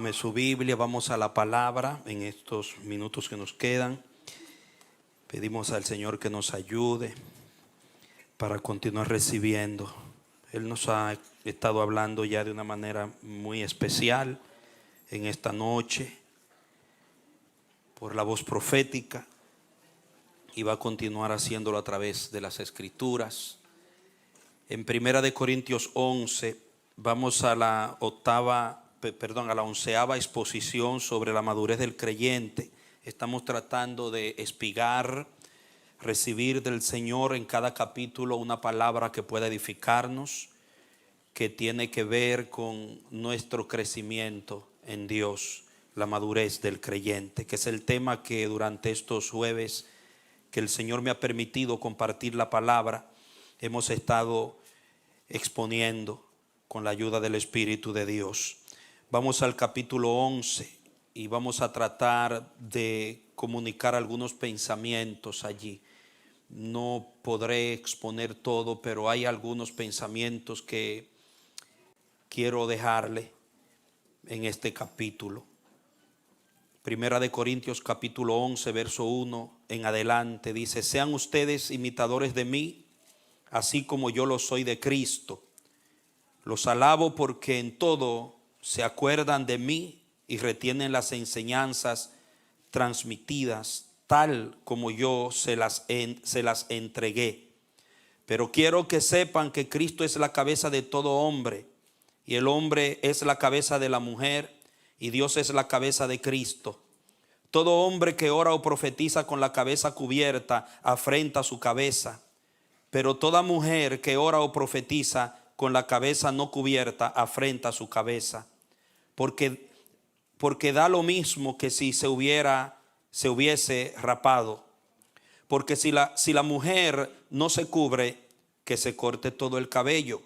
Tome su Biblia, vamos a la palabra en estos minutos que nos quedan. Pedimos al Señor que nos ayude para continuar recibiendo. Él nos ha estado hablando ya de una manera muy especial en esta noche por la voz profética y va a continuar haciéndolo a través de las Escrituras. En 1 Corintios 11 vamos a la onceava exposición sobre la madurez del creyente. Estamos tratando de espigar, recibir del Señor en cada capítulo una palabra que pueda edificarnos, que tiene que ver con nuestro crecimiento en Dios, la madurez del creyente, que es el tema que durante estos jueves que el Señor me ha permitido compartir la palabra, hemos estado exponiendo con la ayuda del Espíritu de Dios. Vamos al capítulo 11 y vamos a tratar de comunicar algunos pensamientos allí. No podré exponer todo, pero hay algunos pensamientos que quiero dejarle en este capítulo. 1 Corintios capítulo 11, verso 1 en adelante dice: sean ustedes imitadores de mí, así como yo lo soy de Cristo. Los alabo porque en todo se acuerdan de mí y retienen las enseñanzas transmitidas tal como yo se las entregué. Pero quiero que sepan que Cristo es la cabeza de todo hombre, y el hombre es la cabeza de la mujer, y Dios es la cabeza de Cristo. Todo hombre que ora o profetiza con la cabeza cubierta afrenta su cabeza, pero toda mujer que ora o profetiza con la cabeza no cubierta afrenta su cabeza, porque da lo mismo que si se hubiese rapado. Porque si la mujer no se cubre, que se corte todo el cabello.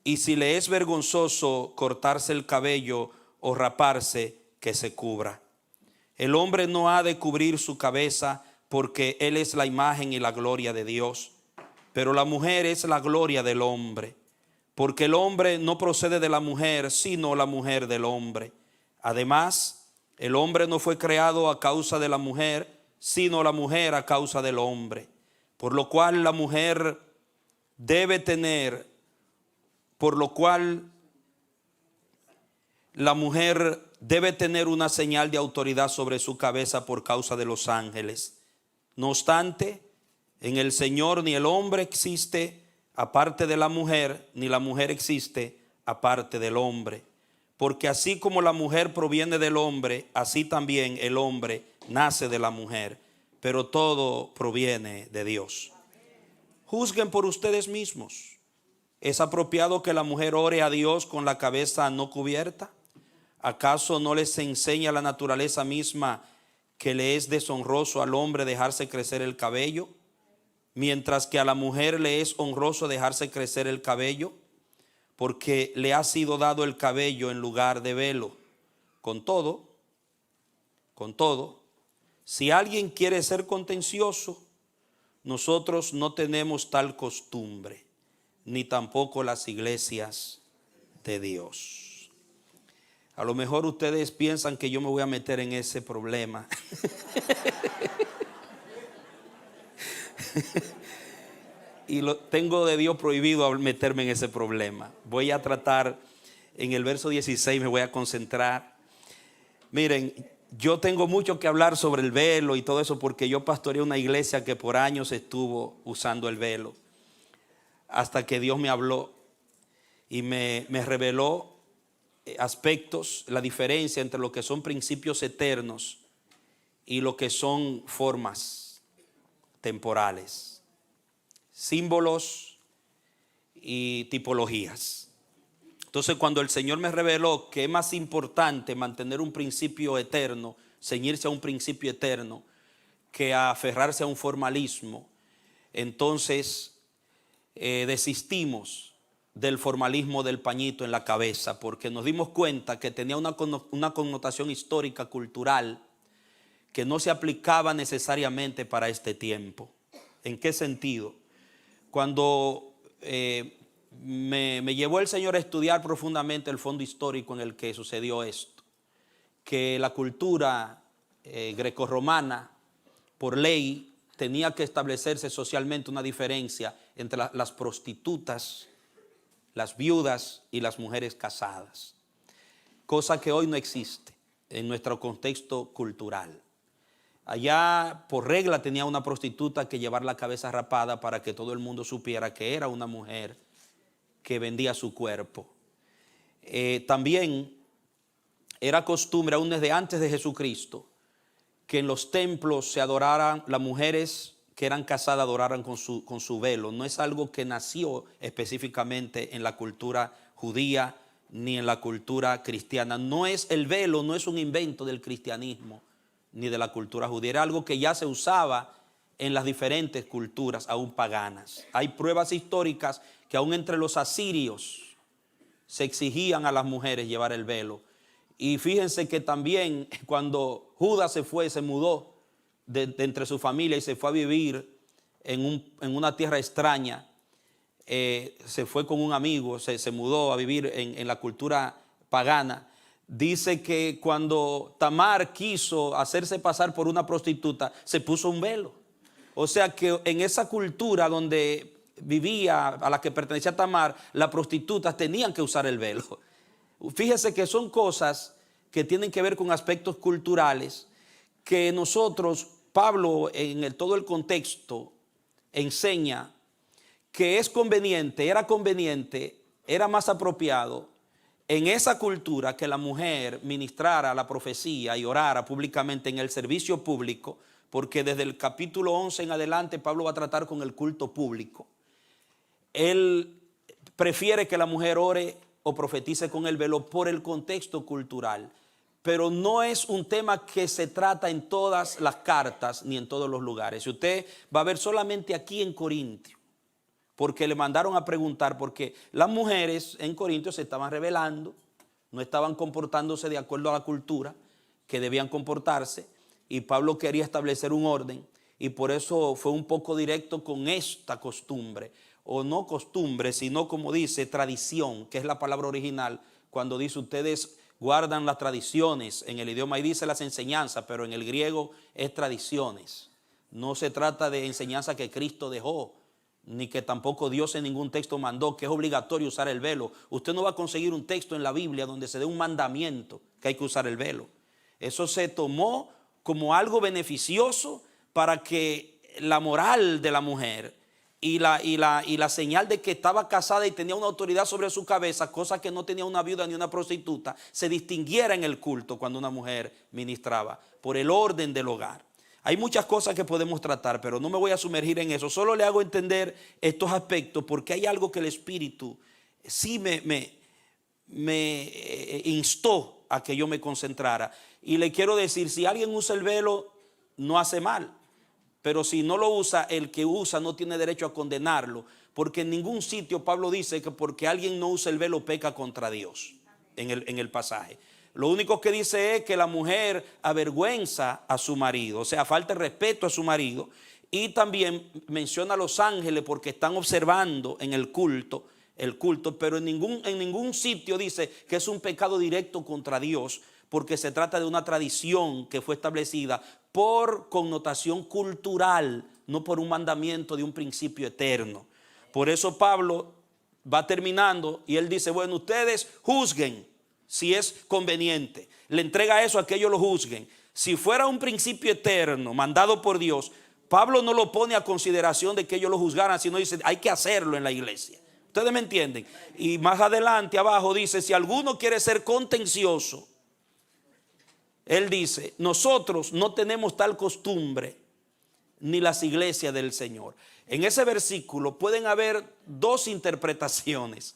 Y si le es vergonzoso cortarse el cabello o raparse, que se cubra. El hombre no ha de cubrir su cabeza, porque él es la imagen y la gloria de Dios. Pero la mujer es la gloria del hombre, porque el hombre no procede de la mujer, sino la mujer del hombre. Además, el hombre no fue creado a causa de la mujer, sino la mujer a causa del hombre. Por lo cual la mujer debe tener una señal de autoridad sobre su cabeza por causa de los ángeles. No obstante, en el Señor ni el hombre existe aparte de la mujer, ni la mujer existe aparte del hombre. Porque así como la mujer proviene del hombre, así también el hombre nace de la mujer. Pero todo proviene de Dios. Juzguen por ustedes mismos. ¿Es apropiado que la mujer ore a Dios con la cabeza no cubierta? ¿Acaso no les enseña la naturaleza misma que le es deshonroso al hombre dejarse crecer el cabello, mientras que a la mujer le es honroso dejarse crecer el cabello? Porque le ha sido dado el cabello en lugar de velo. Con todo, si alguien quiere ser contencioso, nosotros no tenemos tal costumbre, ni tampoco las iglesias de Dios. A lo mejor ustedes piensan que yo me voy a meter en ese problema. Y tengo de Dios prohibido meterme en ese problema. Voy a tratar, en el verso 16 me voy a concentrar. Miren, yo tengo mucho que hablar sobre el velo y todo eso, porque yo pastoreé una iglesia que por años estuvo usando el velo, hasta que Dios me habló y me reveló aspectos, la diferencia entre lo que son principios eternos y lo que son formas temporales, símbolos y tipologías. Entonces, cuando el Señor me reveló que es más importante mantener un principio eterno, ceñirse a un principio eterno, que aferrarse a un formalismo, entonces desistimos del formalismo del pañito en la cabeza, porque nos dimos cuenta que tenía una connotación histórica, cultural, que no se aplicaba necesariamente para este tiempo. ¿En qué sentido? Cuando me llevó el Señor a estudiar profundamente el fondo histórico en el que sucedió esto, que la cultura grecorromana, por ley, tenía que establecerse socialmente una diferencia entre las prostitutas, las viudas y las mujeres casadas, cosa que hoy no existe en nuestro contexto cultural. Allá por regla tenía una prostituta que llevar la cabeza rapada para que todo el mundo supiera que era una mujer que vendía su cuerpo. También era costumbre, aún desde antes de Jesucristo, que en los templos se adoraran, las mujeres que eran casadas adoraran con su velo. No es algo que nació específicamente en la cultura judía ni en la cultura cristiana. No es el velo, no es un invento del cristianismo ni de la cultura judía. Era algo que ya se usaba en las diferentes culturas aún paganas. Hay pruebas históricas que aún entre los asirios se exigían a las mujeres llevar el velo. Y fíjense que también cuando Judas se mudó de entre su familia y se fue a vivir en una tierra extraña, se fue con un amigo, se mudó a vivir en la cultura pagana. Dice que cuando Tamar quiso hacerse pasar por una prostituta, se puso un velo. O sea que en esa cultura donde vivía, a la que pertenecía Tamar, las prostitutas tenían que usar el velo. Fíjese que son cosas que tienen que ver con aspectos culturales que nosotros, Pablo en todo el contexto enseña que es conveniente, era más apropiado en esa cultura que la mujer ministrara la profecía y orara públicamente en el servicio público, porque desde el capítulo 11 en adelante Pablo va a tratar con el culto público. Él prefiere que la mujer ore o profetice con el velo por el contexto cultural, pero no es un tema que se trata en todas las cartas ni en todos los lugares. Y usted va a ver solamente aquí en Corintio, porque le mandaron a preguntar, porque las mujeres en Corintio se estaban rebelando, no estaban comportándose de acuerdo a la cultura que debían comportarse, y Pablo quería establecer un orden, y por eso fue un poco directo con esta costumbre, o no costumbre, sino como dice, tradición, que es la palabra original, cuando dice ustedes guardan las tradiciones, en el idioma ahí dice las enseñanzas, pero en el griego es tradiciones. No se trata de enseñanza que Cristo dejó, ni que tampoco Dios en ningún texto mandó, que es obligatorio usar el velo. Usted no va a conseguir un texto en la Biblia donde se dé un mandamiento que hay que usar el velo. Eso se tomó como algo beneficioso para que la moral de la mujer y la señal de que estaba casada y tenía una autoridad sobre su cabeza, cosa que no tenía una viuda ni una prostituta, se distinguiera en el culto cuando una mujer ministraba, por el orden del hogar. Hay muchas cosas que podemos tratar, pero no me voy a sumergir en eso. Solo le hago entender estos aspectos porque hay algo que el Espíritu sí me instó a que yo me concentrara. Y le quiero decir, si alguien usa el velo, no hace mal. Pero si no lo usa, el que usa no tiene derecho a condenarlo. Porque en ningún sitio Pablo dice que porque alguien no usa el velo peca contra Dios en el pasaje. Lo único que dice es que la mujer avergüenza a su marido, o sea, falta el respeto a su marido. Y también menciona a los ángeles porque están observando en el culto, pero en ningún sitio dice que es un pecado directo contra Dios, porque se trata de una tradición que fue establecida por connotación cultural, no por un mandamiento de un principio eterno. Por eso Pablo va terminando y él dice, bueno, ustedes juzguen si es conveniente. Le entrega eso a que ellos lo juzguen. Si fuera un principio eterno mandado por Dios, Pablo no lo pone a consideración de que ellos lo juzgaran, sino dice, hay que hacerlo en la iglesia. ¿Ustedes me entienden? Y más adelante abajo dice, si alguno quiere ser contencioso, él dice, nosotros no tenemos tal costumbre, ni las iglesias del Señor. En ese versículo pueden haber dos interpretaciones.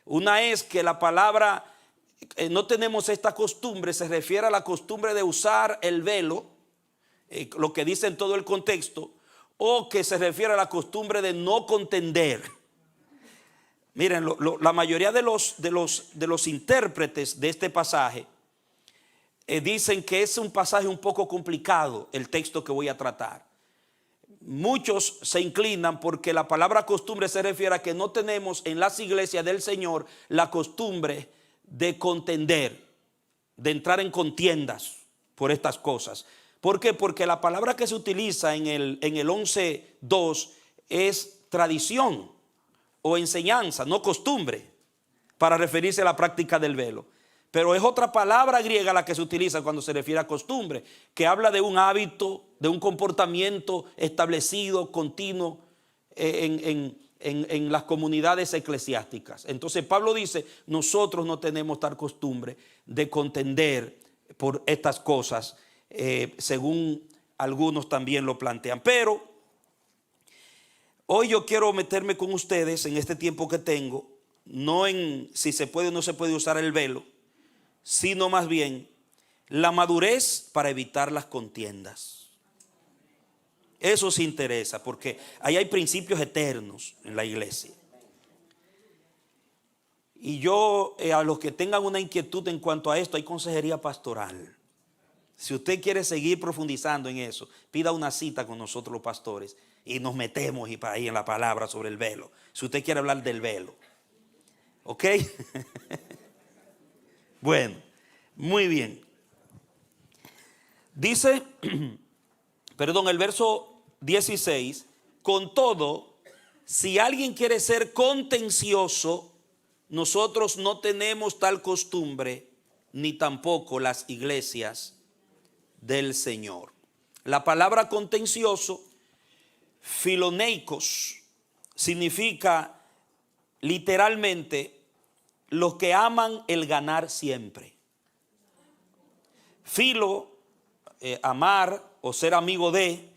Una es que la palabra no tenemos esta costumbre, se refiere a la costumbre de usar el velo, lo que dice en todo el contexto, o que se refiere a la costumbre de no contender. Miren, la mayoría de los intérpretes de este pasaje dicen que es un pasaje un poco complicado el texto que voy a tratar. Muchos se inclinan porque la palabra costumbre se refiere a que no tenemos en las iglesias del Señor la costumbre de contender. de entrar en contiendas por estas cosas. ¿Por qué? Porque la palabra que se utiliza en el 11:2 es tradición o enseñanza, no costumbre, para referirse a la práctica del velo. Pero es otra palabra griega la que se utiliza cuando se refiere a costumbre, que habla de un hábito, de un comportamiento establecido, continuo en las comunidades eclesiásticas. Entonces Pablo dice, nosotros no tenemos tal costumbre de contender por estas cosas, según algunos también lo plantean. Pero hoy yo quiero meterme con ustedes en este tiempo que tengo, no en si se puede o no se puede usar el velo, sino más bien la madurez para evitar las contiendas. Eso sí interesa, porque ahí hay principios eternos en la iglesia. Y yo, a los que tengan una inquietud en cuanto a esto, hay consejería pastoral. Si usted quiere seguir profundizando en eso, pida una cita con nosotros los pastores y nos metemos ahí en la palabra sobre el velo. Si usted quiere hablar del velo. ¿Ok? Bueno, muy bien. Dice, el verso 16, con todo, si alguien quiere ser contencioso, nosotros no tenemos tal costumbre, ni tampoco las iglesias del Señor. La palabra contencioso, filoneikos, significa literalmente los que aman el ganar siempre. Filo, amar o ser amigo de,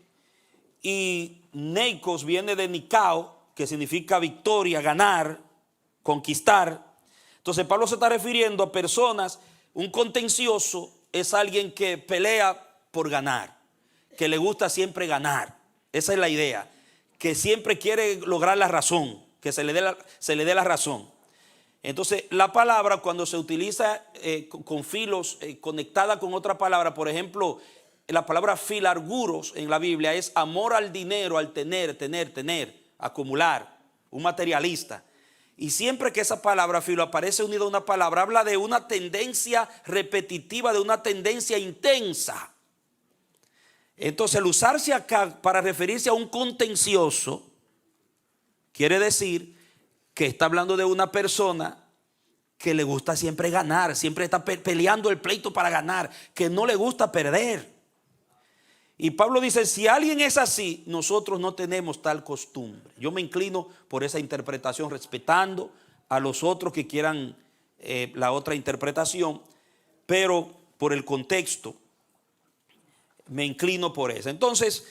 y neikos viene de nikao, que significa victoria, ganar, conquistar. Entonces Pablo se está refiriendo a personas. Un contencioso es alguien que pelea por ganar, que le gusta siempre ganar. Esa es la idea, que siempre quiere lograr la razón, que se le dé la razón. Entonces la palabra, cuando se utiliza con filos, conectada con otra palabra, por ejemplo, la palabra filarguros en la Biblia es amor al dinero, al tener, acumular, un materialista. Y siempre que esa palabra filo aparece unida a una palabra, habla de una tendencia repetitiva, de una tendencia intensa. Entonces el usarse acá para referirse a un contencioso quiere decir que está hablando de una persona que le gusta siempre ganar, siempre está peleando el pleito para ganar, que no le gusta perder. Y Pablo dice, si alguien es así, nosotros no tenemos tal costumbre. Yo me inclino por esa interpretación, respetando a los otros que quieran la otra interpretación, pero por el contexto me inclino por esa. Entonces,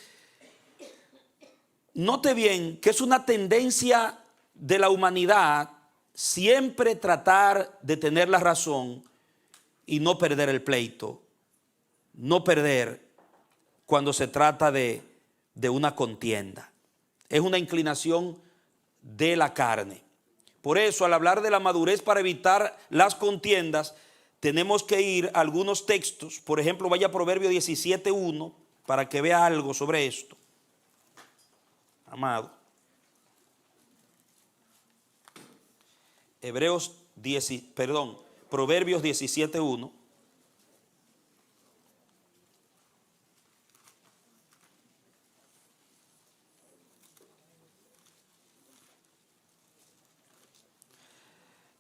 note bien que es una tendencia de la humanidad siempre tratar de tener la razón y no perder el pleito, no perder cuando se trata de una contienda. Es una inclinación de la carne. Por eso, al hablar de la madurez para evitar las contiendas, tenemos que ir a algunos textos. Por ejemplo, vaya a Proverbios 17:1 para que vea algo sobre esto. Amado. Proverbios 17:1.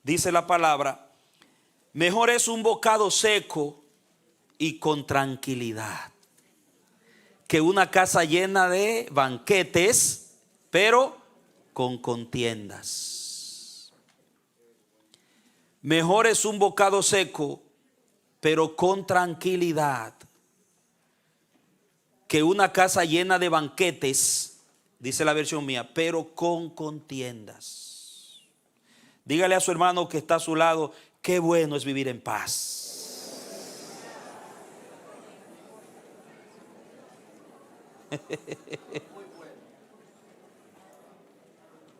Dice la palabra, mejor es un bocado seco y con tranquilidad que una casa llena de banquetes, pero con contiendas. Mejor es un bocado seco, pero con tranquilidad, que una casa llena de banquetes, dice la versión mía, pero con contiendas. Dígale a su hermano que está a su lado, qué bueno es vivir en paz.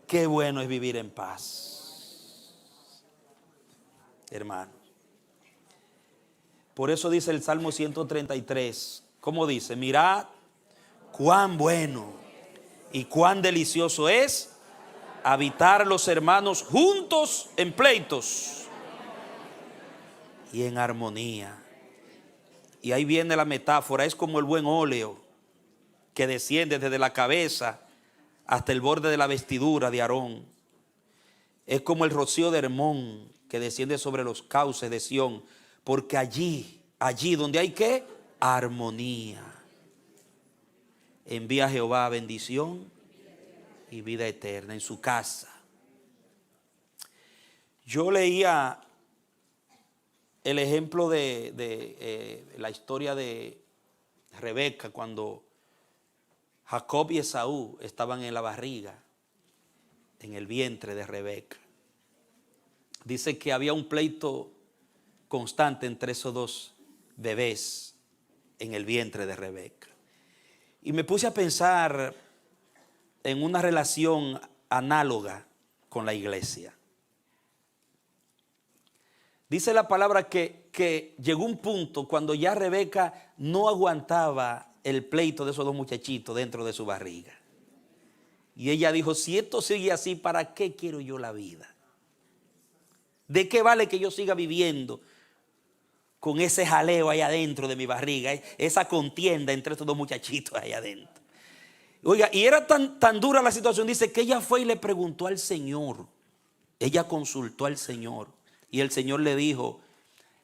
Qué bueno es vivir en paz, hermano. Por eso dice el Salmo 133, ¿cómo dice? Mirad cuán bueno y cuán delicioso es habitar los hermanos juntos en pleitos y en armonía. Y ahí viene la metáfora, es como el buen óleo que desciende desde la cabeza hasta el borde de la vestidura de Aarón. Es como el rocío de Hermón que desciende sobre los cauces de Sión, porque allí donde hay ¿qué? Armonía. Envía a Jehová bendición y vida eterna en su casa. Yo leía el ejemplo de la historia de Rebeca cuando Jacob y Esaú estaban en la barriga, en el vientre de Rebeca. Dice que había un pleito constante entre esos dos bebés en el vientre de Rebeca. Y me puse a pensar en una relación análoga con la iglesia. Dice la palabra que llegó un punto cuando ya Rebeca no aguantaba el pleito de esos dos muchachitos dentro de su barriga. Y ella dijo, si esto sigue así, ¿para qué quiero yo la vida? ¿De qué vale que yo siga viviendo con ese jaleo ahí adentro de mi barriga? Esa contienda entre estos dos muchachitos ahí adentro. Oiga, y era tan dura la situación, dice que ella fue y le preguntó al Señor. Ella consultó al Señor. Y el Señor le dijo,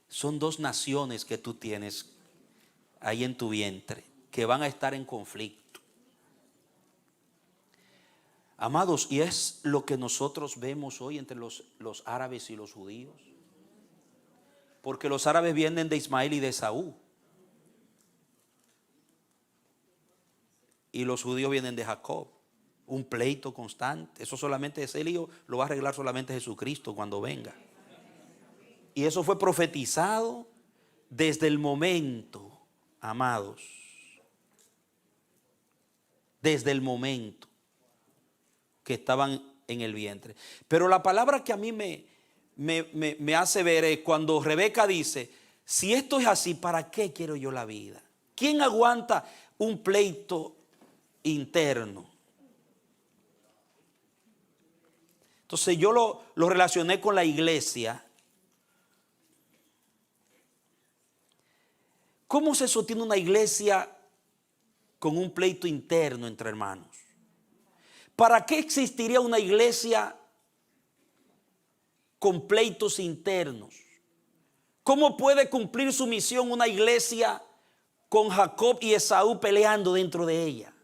son dos naciones que tú tienes ahí en tu vientre, que van a estar en conflicto. Amados, y es lo que nosotros vemos hoy entre los árabes y los judíos. Porque los árabes vienen de Ismael y de Esaú. Y los judíos vienen de Jacob. Un pleito constante. Eso solamente, ese lío lo va a arreglar solamente Jesucristo cuando venga. Y eso fue profetizado desde el momento, amados. Desde el momento que estaban en el vientre. Pero la palabra que a mí me hace ver es cuando Rebeca dice, si esto es así, ¿para qué quiero yo la vida? ¿Quién aguanta un pleito interno? Entonces yo lo relacioné con la iglesia. ¿Cómo se sostiene una iglesia con un pleito interno entre hermanos? ¿Para qué existiría una iglesia con pleitos internos? ¿Cómo puede cumplir su misión una iglesia con Jacob y Esaú peleando dentro de ella?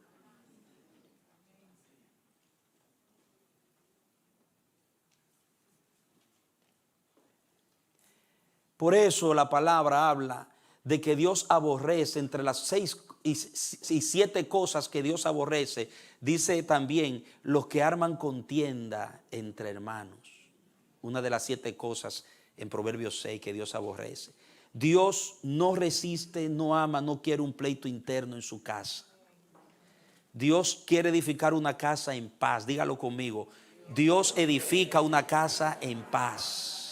Por eso la palabra habla de que Dios aborrece entre las 6 y 7 cosas que Dios aborrece. Dice también los que arman contienda entre hermanos. Una de las 7 cosas en Proverbios 6 que Dios aborrece. Dios no resiste, no ama, no quiere un pleito interno en su casa. Dios quiere edificar una casa en paz. Dígalo conmigo. Dios edifica una casa en paz.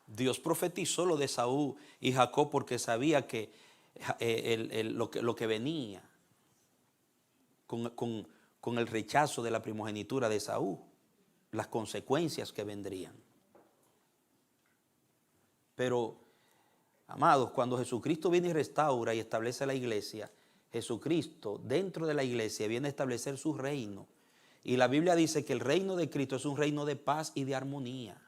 Dios profetizó lo de Esaú y Jacob porque sabía que lo que venía con el rechazo de la primogenitura de Esaú, las consecuencias que vendrían. Pero, amados, cuando Jesucristo viene y restaura y establece la iglesia, Jesucristo dentro de la iglesia viene a establecer su reino. Y la Biblia dice que el reino de Cristo es un reino de paz y de armonía.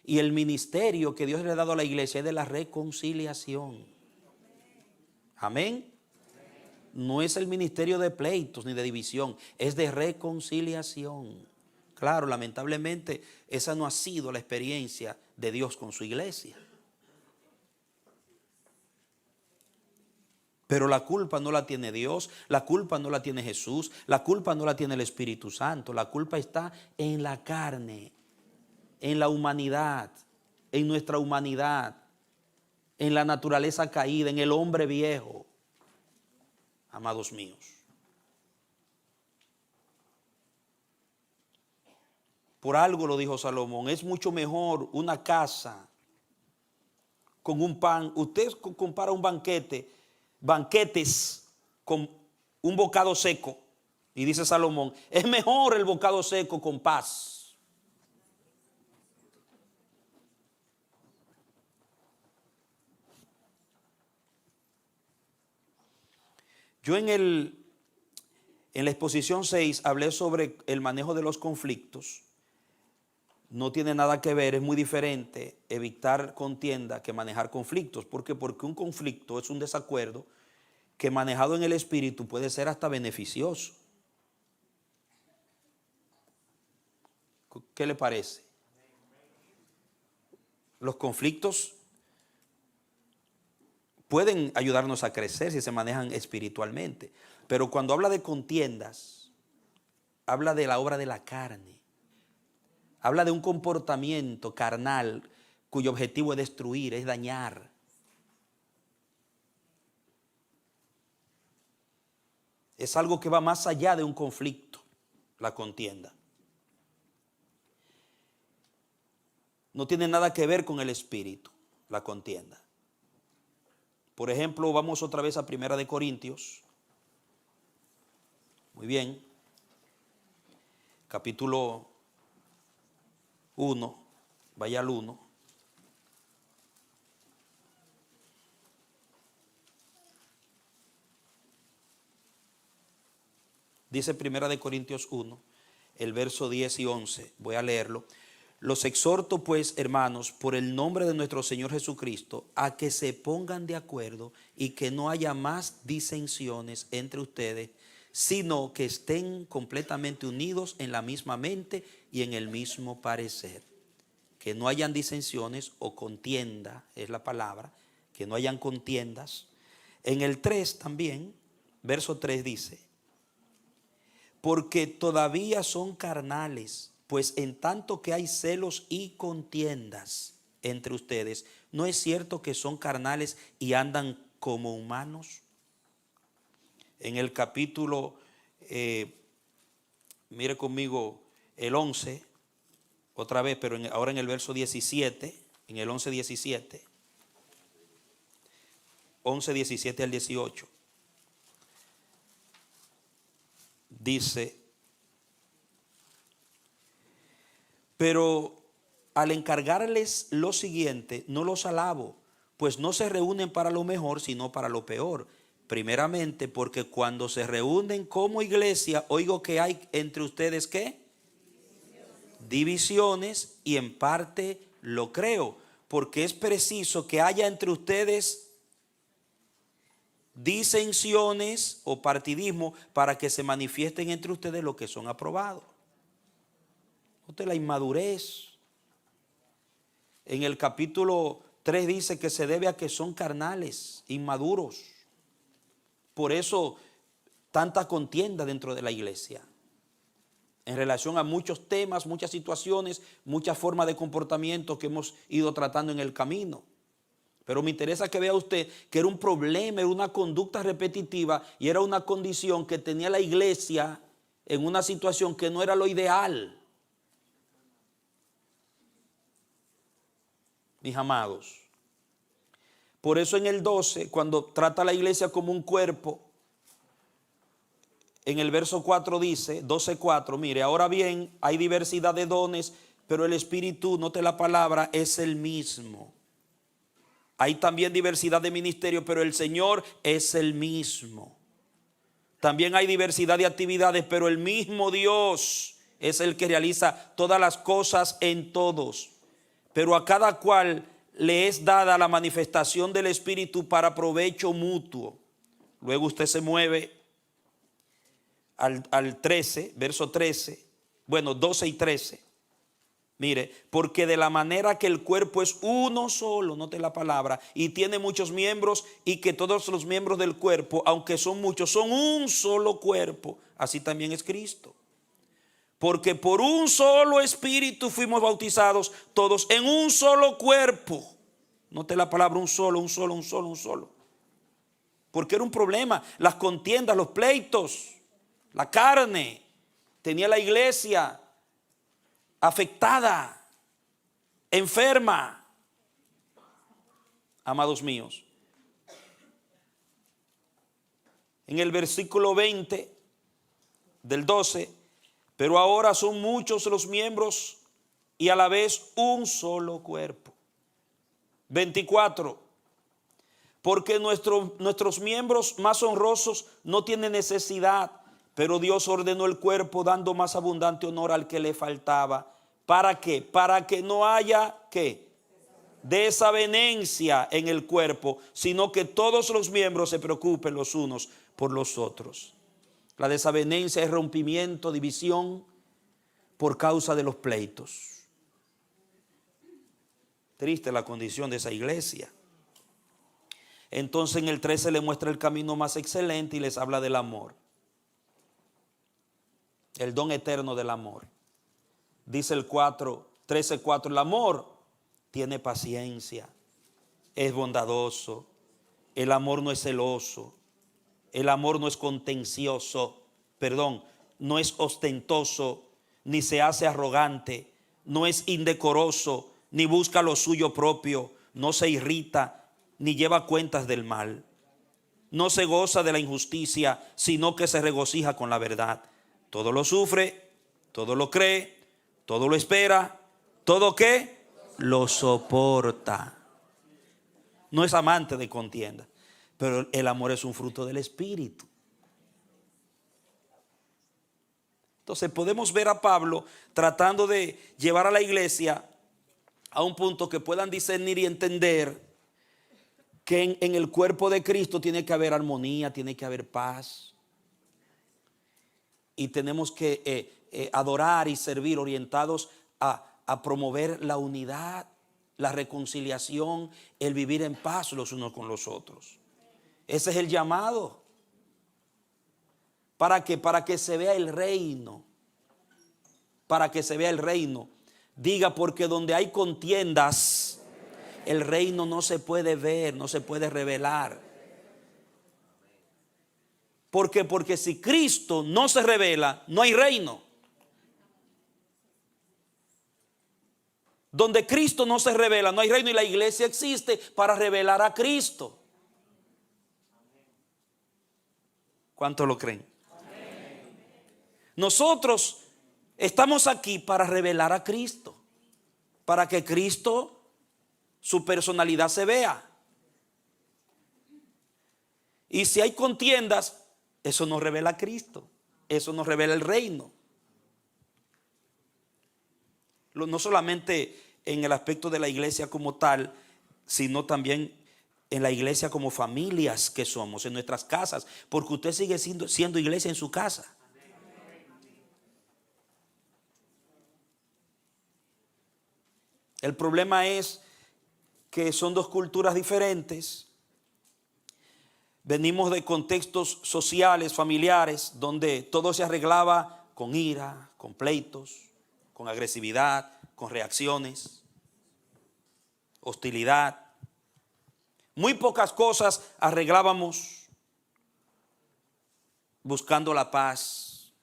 Y el ministerio que Dios le ha dado a la iglesia es de la reconciliación. Amén. No es el ministerio de pleitos ni de división, es de reconciliación. Claro, lamentablemente esa no ha sido la experiencia de Dios con su iglesia. Pero la culpa no la tiene Dios, la culpa no la tiene Jesús, la culpa no la tiene el Espíritu Santo, la culpa está en la carne, en la humanidad, en nuestra humanidad, en la naturaleza caída, en el hombre viejo. Amados míos. Por algo lo dijo Salomón, es mucho mejor una casa con un pan. Usted compara un banquetes con un bocado seco. Y dice Salomón, es mejor el bocado seco con paz. Yo en la exposición 6 hablé sobre el manejo de los conflictos. No tiene nada que ver, es muy diferente evitar contienda que manejar conflictos. ¿Por qué? Porque un conflicto es un desacuerdo que manejado en el espíritu puede ser hasta beneficioso. ¿Qué le parece? Los conflictos pueden ayudarnos a crecer si se manejan espiritualmente, pero cuando habla de contiendas, habla de la obra de la carne, habla de un comportamiento carnal cuyo objetivo es destruir, es dañar. Es algo que va más allá de un conflicto, la contienda. No tiene nada que ver con el espíritu, la contienda. Por ejemplo, vamos otra vez a 1 de Corintios. Muy bien. Capítulo 1. Vaya al 1. Dice 1 de Corintios 1, el verso 10 y 11. Voy a leerlo. Los exhorto pues, hermanos, por el nombre de nuestro Señor Jesucristo, a que se pongan de acuerdo y que no haya más disensiones entre ustedes, sino que estén completamente unidos en la misma mente y en el mismo parecer. Que no hayan disensiones o contienda, es la palabra, que no hayan contiendas. En el 3 también, verso 3 dice, porque todavía son carnales, pues en tanto que hay celos y contiendas entre ustedes, ¿no es cierto que son carnales y andan como humanos? En el capítulo, mire conmigo el 11, otra vez, pero ahora en el verso 17, en el 11, 17, 11, 17 al 18, dice, pero al encargarles lo siguiente, no los alabo, pues no se reúnen para lo mejor, sino para lo peor. Primeramente, porque cuando se reúnen como iglesia, oigo que hay entre ustedes, ¿qué? Divisiones, y en parte lo creo, porque es preciso que haya entre ustedes disensiones o partidismo para que se manifiesten entre ustedes lo que son aprobados. Note la inmadurez. En el capítulo 3 dice que se debe a que son carnales, inmaduros. Por eso tanta contienda dentro de la iglesia en relación a muchos temas, muchas situaciones, muchas formas de comportamiento que hemos ido tratando en el camino. Pero me interesa que vea usted que era un problema, era una conducta repetitiva y era una condición que tenía la iglesia en una situación que no era lo ideal. Mis amados. Por eso en el 12, cuando trata a la iglesia como un cuerpo, en el verso 4 dice, 12:4, mire, ahora bien, hay diversidad de dones, pero el Espíritu, note la palabra, es el mismo. Hay también diversidad de ministerios, pero el Señor es el mismo. También hay diversidad de actividades, pero el mismo Dios es el que realiza todas las cosas en todos. Pero a cada cual le es dada la manifestación del Espíritu para provecho mutuo. Luego usted se mueve al 13, verso 13, bueno, 12 y 13. Mire, porque de la manera que el cuerpo es uno solo, note la palabra, y tiene muchos miembros, y que todos los miembros del cuerpo, aunque son muchos, son un solo cuerpo, así también es Cristo. Porque por un solo espíritu fuimos bautizados todos en un solo cuerpo. Note la palabra un solo, un solo, un solo, un solo. Porque era un problema, las contiendas, los pleitos, la carne. Tenía la iglesia afectada, enferma. Amados míos, En el versículo 20 del 12, pero ahora son muchos los miembros y a la vez un solo cuerpo. 24, porque nuestros miembros más honrosos no tienen necesidad, pero Dios ordenó el cuerpo dando más abundante honor al que le faltaba. ¿Para qué? Para que no haya, ¿qué?, desavenencia en el cuerpo, sino que todos los miembros se preocupen los unos por los otros. La desavenencia es rompimiento, división por causa de los pleitos. Triste la condición de esa iglesia. Entonces en el 13 le muestra el camino más excelente y les habla del amor. El don eterno del amor. Dice el 13:4, el amor tiene paciencia, es bondadoso, el amor no es celoso, el amor no es contencioso, no es ostentoso, ni se hace arrogante, no es indecoroso, ni busca lo suyo propio, no se irrita, ni lleva cuentas del mal. No se goza de la injusticia, sino que se regocija con la verdad. Todo lo sufre, todo lo cree, todo lo espera, todo ¿qué? Lo soporta. No es amante de contienda, pero el amor es un fruto del Espíritu. Entonces podemos ver a Pablo tratando de llevar a la iglesia a un punto que puedan discernir y entender que en el cuerpo de Cristo tiene que haber armonía, tiene que haber paz. Y tenemos que adorar y servir orientados a promover la unidad, la reconciliación, el vivir en paz los unos con los otros. Ese es el llamado. ¿Para qué? Para que se vea el reino. Para que se vea el reino. Diga, porque donde hay contiendas, el reino no se puede ver, no se puede revelar. ¿Por qué? Porque si Cristo no se revela, no hay reino. Donde Cristo no se revela, no hay reino, y la iglesia existe para revelar a Cristo. ¿Cuántos lo creen? Nosotros estamos aquí para revelar a Cristo, para que Cristo, su personalidad se vea. Y si hay contiendas, eso no revela a Cristo, eso no revela el reino. No solamente en el aspecto de la iglesia como tal, sino también en la iglesia como familias que somos, en nuestras casas, porque usted sigue siendo iglesia en su casa. El problema es que son dos culturas diferentes. Venimos de contextos sociales, familiares, donde todo se arreglaba con ira, con pleitos, con agresividad, con reacciones, hostilidad. Muy pocas cosas arreglábamos buscando la paz,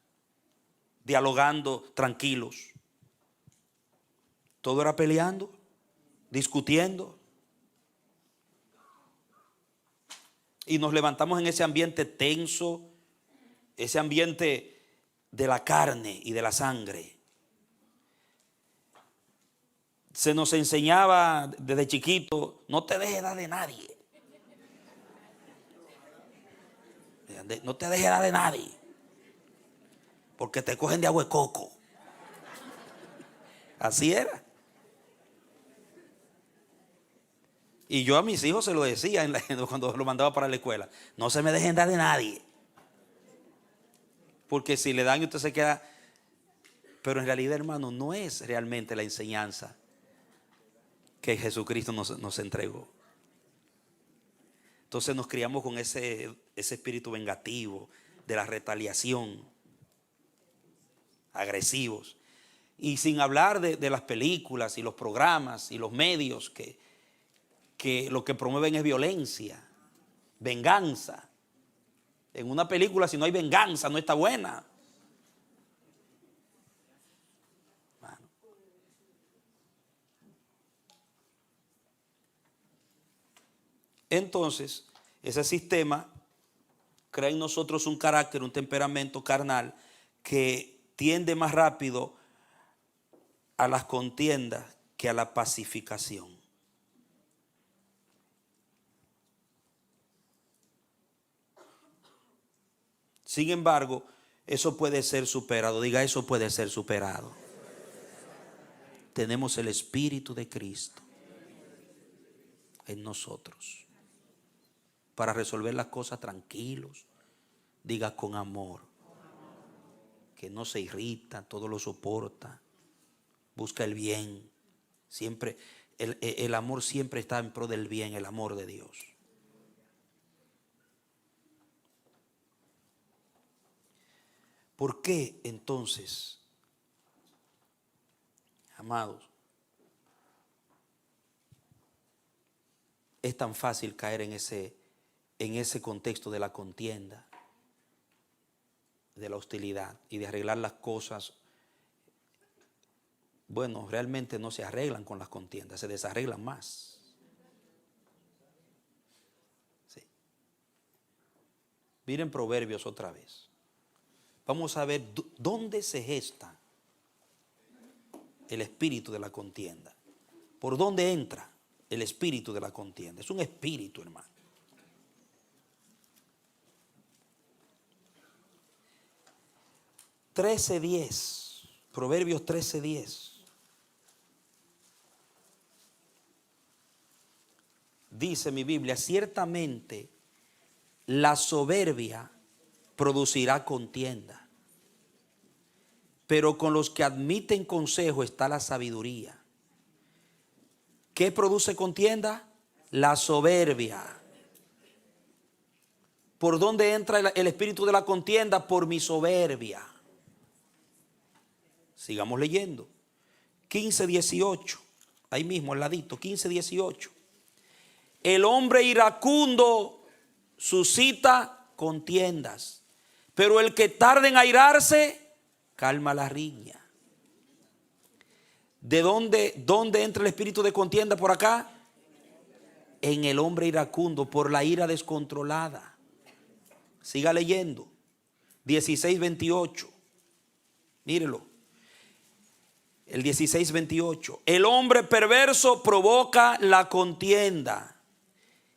dialogando tranquilos. Todo era peleando, discutiendo. Y nos levantamos en ese ambiente tenso, ese ambiente de la carne y de la sangre. Se nos enseñaba desde chiquito, no te dejes dar de nadie. No te dejes dar de nadie, porque te cogen de agua de coco. Así era. Y yo a mis hijos se lo decía cuando lo mandaba para la escuela. No se me dejen dar de nadie, porque si le dan, usted se queda. Pero en realidad, hermano, no es realmente la enseñanza que Jesucristo nos entregó. Entonces nos criamos con ese espíritu vengativo de la retaliación, agresivos. Y sin hablar de las películas y los programas y los medios que lo que promueven es violencia, venganza. En una película, si no hay venganza, no está buena. Bueno. Entonces, ese sistema crea en nosotros un carácter, un temperamento carnal que tiende más rápido a las contiendas que a la pacificación. Sin embargo, eso puede ser superado. Diga, eso puede ser superado. Tenemos el Espíritu de Cristo en nosotros para resolver las cosas tranquilos. Diga, con amor, que no se irrita, todo lo soporta, busca el bien. Siempre, el amor siempre está en pro del bien, el amor de Dios. ¿Por qué entonces, amados, es tan fácil caer en ese contexto de la contienda, de la hostilidad y de arreglar las cosas? Bueno, realmente no se arreglan con las contiendas, se desarreglan más. Sí. Miren Proverbios otra vez. Vamos a ver dónde se gesta el espíritu de la contienda. ¿Por dónde entra el espíritu de la contienda? Es un espíritu, hermano. Proverbios 13:10. Dice mi Biblia, ciertamente la soberbia producirá contienda, pero con los que admiten consejo está la sabiduría. ¿Qué produce contienda? La soberbia. ¿Por dónde entra el espíritu de la contienda? Por mi soberbia. Sigamos leyendo. 15:18. Ahí mismo al ladito, 15:18. El hombre iracundo suscita contiendas, pero el que tarda en airarse calma la riña. ¿De dónde entra el espíritu de contienda por acá? En el hombre iracundo, por la ira descontrolada. Siga leyendo. 16:28. Mírelo. El 16:28. El hombre perverso provoca la contienda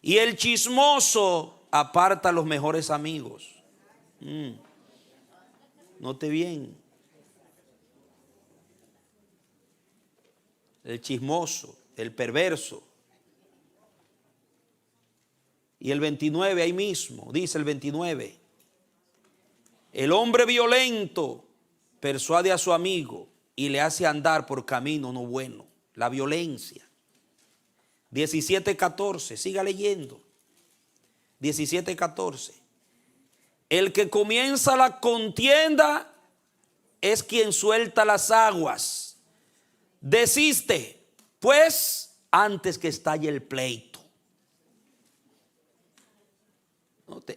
y el chismoso aparta a los mejores amigos. Note bien. El chismoso, el perverso. Y el 29 ahí mismo, dice el 29. El hombre violento persuade a su amigo y le hace andar por camino no bueno. La violencia. 17:14, siga leyendo. 17:14. El que comienza la contienda es quien suelta las aguas. Desiste, pues, antes que estalle el pleito.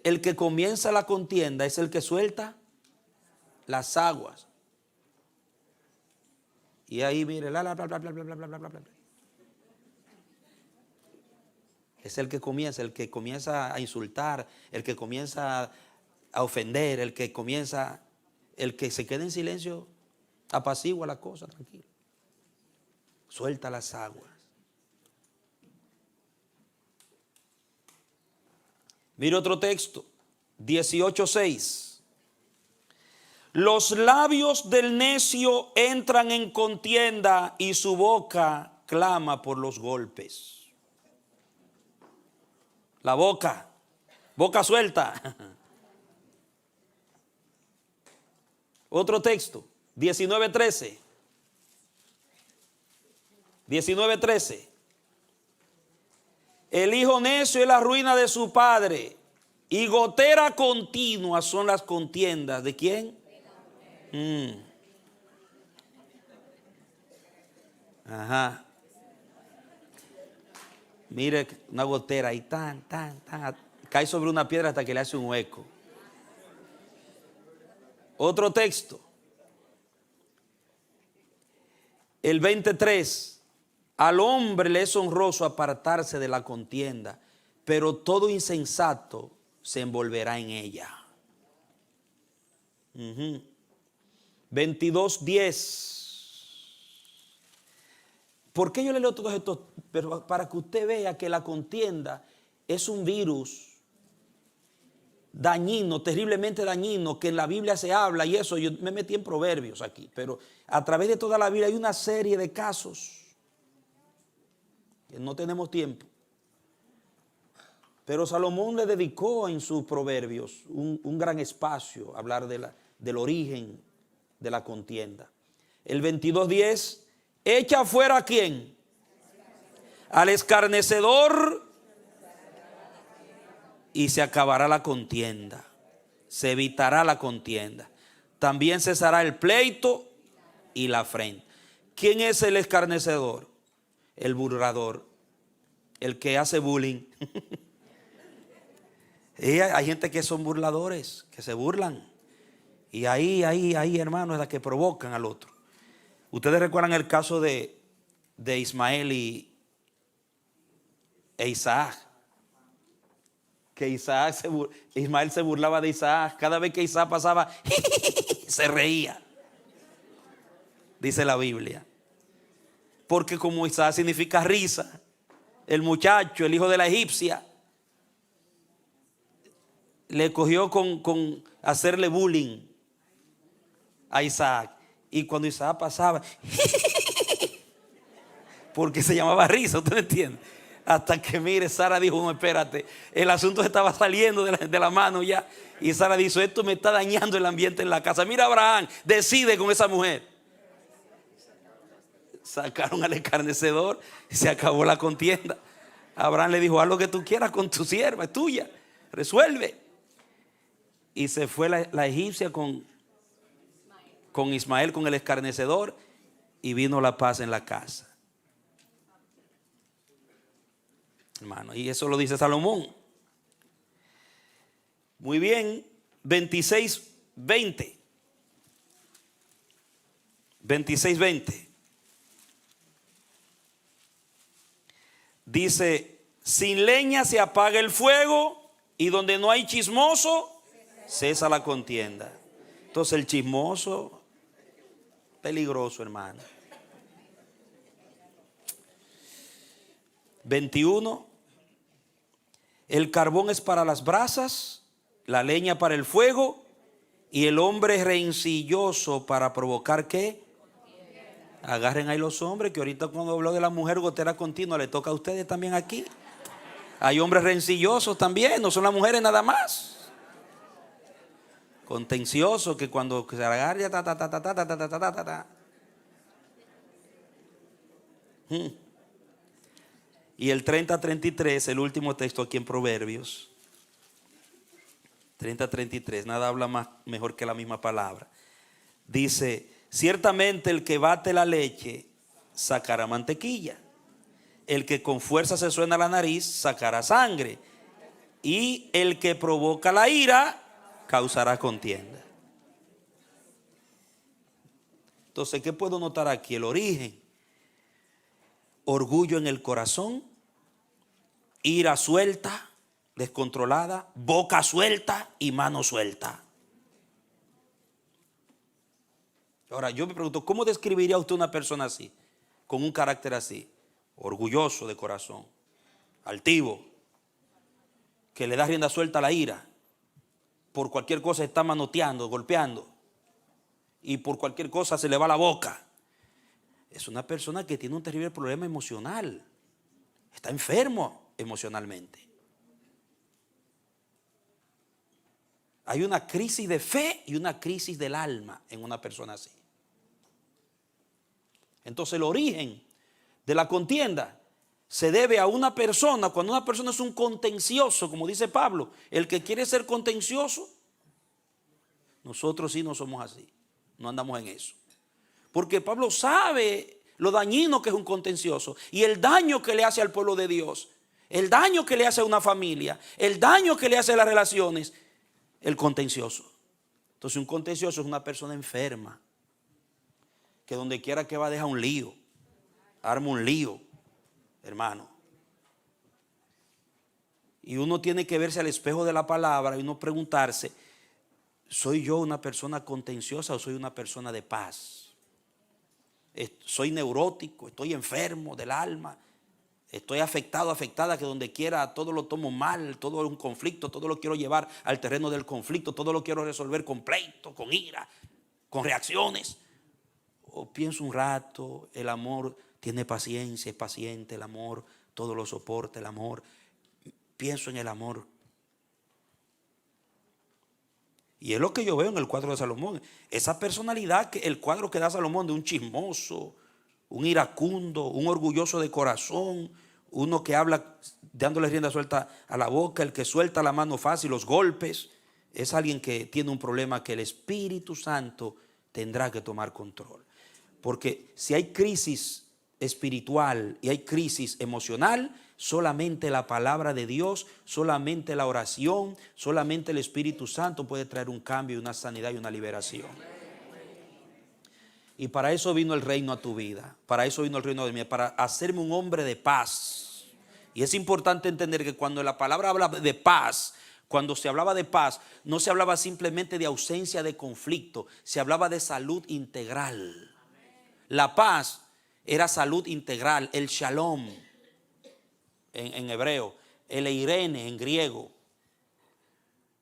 El que comienza la contienda es el que suelta las aguas. Y ahí mire, bla, bla, bla, bla, bla, bla, bla, bla, bla. Es el que comienza a insultar, el que comienza a ofender, el que se queda en silencio, apacigua la cosa, tranquilo. Suelta las aguas. Mira otro texto, 18:6. Los labios del necio entran en contienda y su boca clama por los golpes. La boca suelta. Otro texto, 19:13. 19:13. El hijo necio es la ruina de su padre y gotera continua son las contiendas. ¿De quién? Ajá. Mire, una gotera ahí, cae sobre una piedra hasta que le hace un hueco. Otro texto. El 23. Al hombre le es honroso apartarse de la contienda, pero todo insensato se envolverá en ella. 22:10. ¿Por qué yo le leo todos estos? Pero para que usted vea que la contienda es un virus dañino, terriblemente dañino, que en la Biblia se habla, y eso yo me metí en Proverbios aquí, pero a través de toda la Biblia hay una serie de casos que no tenemos tiempo. Pero Salomón le dedicó en sus proverbios un gran espacio a hablar del origen de la contienda. El 22:10, echa fuera ¿a quién? Al escarnecedor, y se acabará la contienda. Se evitará la contienda. También cesará el pleito y la afrenta. ¿Quién es el escarnecedor? El burlador, el que hace bullying. Y hay gente que son burladores, que se burlan. Y ahí, hermano, es la que provocan al otro. Ustedes recuerdan el caso de Ismael e Isaac. Que Ismael se burlaba de Isaac. Cada vez que Isaac pasaba, se reía. Dice la Biblia. Porque como Isaac significa risa, el muchacho, el hijo de la egipcia, le cogió con hacerle bullying a Isaac. Y cuando Isaac pasaba, porque se llamaba risa, ¿usted entiende? Hasta que mire, Sara dijo, no, espérate, el asunto se estaba saliendo de la mano ya. Y Sara dijo, esto me está dañando el ambiente en la casa. Mira, Abraham, decide con esa mujer. Sacaron al escarnecedor y se acabó la contienda. Abraham le dijo, haz lo que tú quieras con tu sierva, es tuya, resuelve. Y se fue la egipcia con Ismael, con el escarnecedor, y vino la paz en la casa. Hermano, y eso lo dice Salomón. Muy bien, 26:20. 26:20. Dice, sin leña se apaga el fuego, y donde no hay chismoso, cesa la contienda. Entonces el chismoso, peligroso, hermano. 21. El carbón es para las brasas, la leña para el fuego, y el hombre rencilloso para provocar ¿qué? Agarren ahí los hombres, que ahorita cuando habló de la mujer gotera continua, le toca a ustedes también aquí. Hay hombres rencillosos también, no son las mujeres nada más. Contenciosos, que cuando se agarra ya Y el 30:33, el último texto aquí en Proverbios. 30:33, nada habla mejor que la misma palabra. Dice, ciertamente el que bate la leche sacará mantequilla. El que con fuerza se suena la nariz sacará sangre. Y el que provoca la ira causará contienda. Entonces, ¿qué puedo notar aquí? El origen. Orgullo en el corazón, ira suelta, descontrolada, boca suelta y mano suelta. Ahora yo me pregunto, ¿cómo describiría usted una persona así? Con un carácter así, orgulloso de corazón, altivo, que le da rienda suelta a la ira, por cualquier cosa está manoteando, golpeando, y por cualquier cosa se le va la boca. Es una persona que tiene un terrible problema emocional. Está enfermo emocionalmente. Hay una crisis de fe y una crisis del alma en una persona así. Entonces el origen de la contienda se debe a una persona. Cuando una persona es un contencioso, como dice Pablo, el que quiere ser contencioso, nosotros sí no somos así. No andamos en eso. Porque Pablo sabe lo dañino que es un contencioso y el daño que le hace al pueblo de Dios, el daño que le hace a una familia, el daño que le hace a las relaciones, el contencioso. Entonces un contencioso es una persona enferma que donde quiera que va deja un lío, arma un lío, hermano. Y uno tiene que verse al espejo de la palabra y uno preguntarse, ¿soy yo una persona contenciosa o soy una persona de paz? ¿Soy neurótico? ¿Estoy enfermo del alma? ¿Estoy afectada que donde quiera todo lo tomo mal, todo es un conflicto, todo lo quiero llevar al terreno del conflicto, todo lo quiero resolver con pleito, con ira, con reacciones? O pienso un rato, el amor tiene paciencia, es paciente, el amor todo lo soporta, el amor. Pienso en el amor. Y es lo que yo veo en el cuadro de Salomón. Esa personalidad, el cuadro que da Salomón de un chismoso, un iracundo, un orgulloso de corazón, uno que habla dándole rienda suelta a la boca, el que suelta la mano fácil, los golpes, es alguien que tiene un problema que el Espíritu Santo tendrá que tomar control. Porque si hay crisis espiritual y hay crisis emocional, solamente la palabra de Dios, solamente la oración, solamente el Espíritu Santo puede traer un cambio, una sanidad y una liberación. Y para eso vino el reino a tu vida, para eso vino el reino de mí, para hacerme un hombre de paz. Y es importante entender que cuando la palabra habla de paz, cuando se hablaba de paz, no se hablaba simplemente de ausencia de conflicto, se hablaba de salud integral. La paz era salud integral, el shalom en hebreo, el eirene en griego.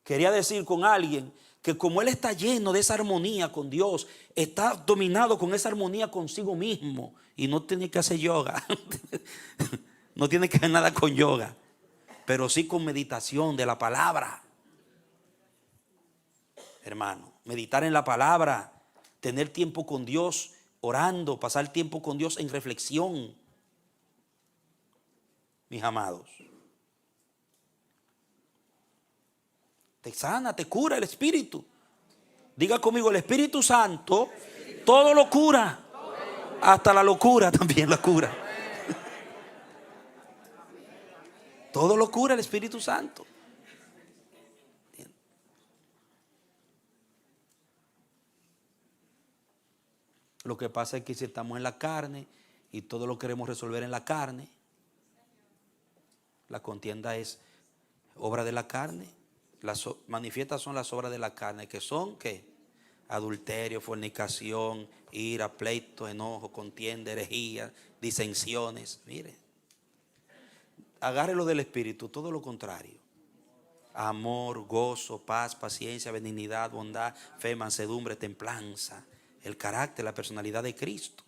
Quería decir con alguien que como él está lleno de esa armonía con Dios, está dominado con esa armonía consigo mismo y no tiene que hacer yoga, no tiene que hacer nada con yoga, pero sí con meditación de la palabra. Hermano, meditar en la palabra, tener tiempo con Dios orando, pasar tiempo con Dios en reflexión. Mis amados, te sana, te cura el Espíritu. Diga conmigo, el Espíritu Santo todo lo cura, hasta la locura también la cura. Todo lo cura el Espíritu Santo. Lo que pasa es que si estamos en la carne y todo lo queremos resolver en la carne, la contienda es obra de la carne. Las manifiestas son las obras de la carne, que son ¿qué? Adulterio, fornicación, ira, pleito, enojo, contienda, herejía, disensiones. Mire, agárrelo del Espíritu, todo lo contrario. Amor, gozo, paz, paciencia, benignidad, bondad, fe, mansedumbre, templanza. El carácter, la personalidad de Cristo.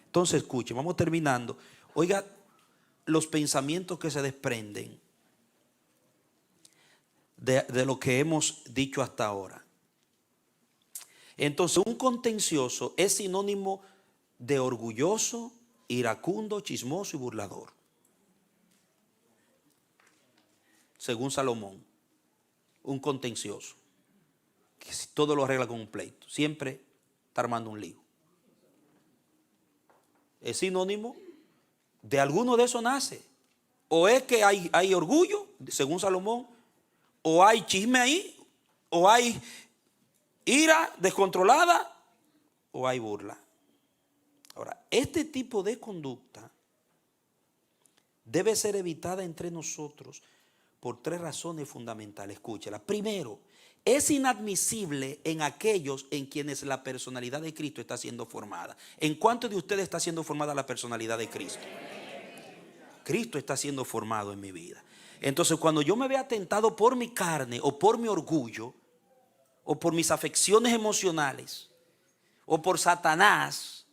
Entonces escuchen, vamos terminando. Oiga los pensamientos que se desprenden de lo que hemos dicho hasta ahora. Entonces un contencioso es sinónimo de orgulloso, iracundo, chismoso y burlador. Según Salomón, un contencioso que todo lo arregla con un pleito, siempre está armando un lío. Es sinónimo de alguno de eso nace. O es que hay orgullo, según Salomón, o hay chisme ahí, o hay ira descontrolada, o hay burla. Ahora, este tipo de conducta debe ser evitada entre nosotros por tres razones fundamentales. Escúchela. Primero, es inadmisible en aquellos en quienes la personalidad de Cristo está siendo formada. ¿En cuántos de ustedes está siendo formada la personalidad de Cristo? Cristo está siendo formado en mi vida. Entonces, cuando yo me vea tentado por mi carne o por mi orgullo o por mis afecciones emocionales o por Satanás,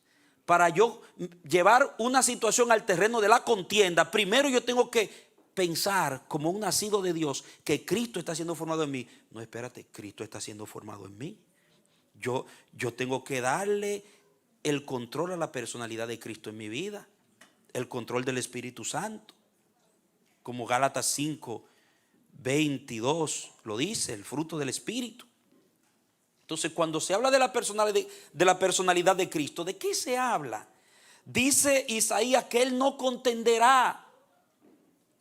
para yo llevar una situación al terreno de la contienda, primero yo tengo que pensar como un nacido de Dios que Cristo está siendo formado en mí. No, espérate, Cristo está siendo formado en mí. Yo tengo que darle el control a la personalidad de Cristo en mi vida, el control del Espíritu Santo, como Gálatas 5:22 lo dice, el fruto del Espíritu. Entonces, cuando se habla de la personalidad de Cristo, ¿de qué se habla? Dice Isaías que Él no contenderá.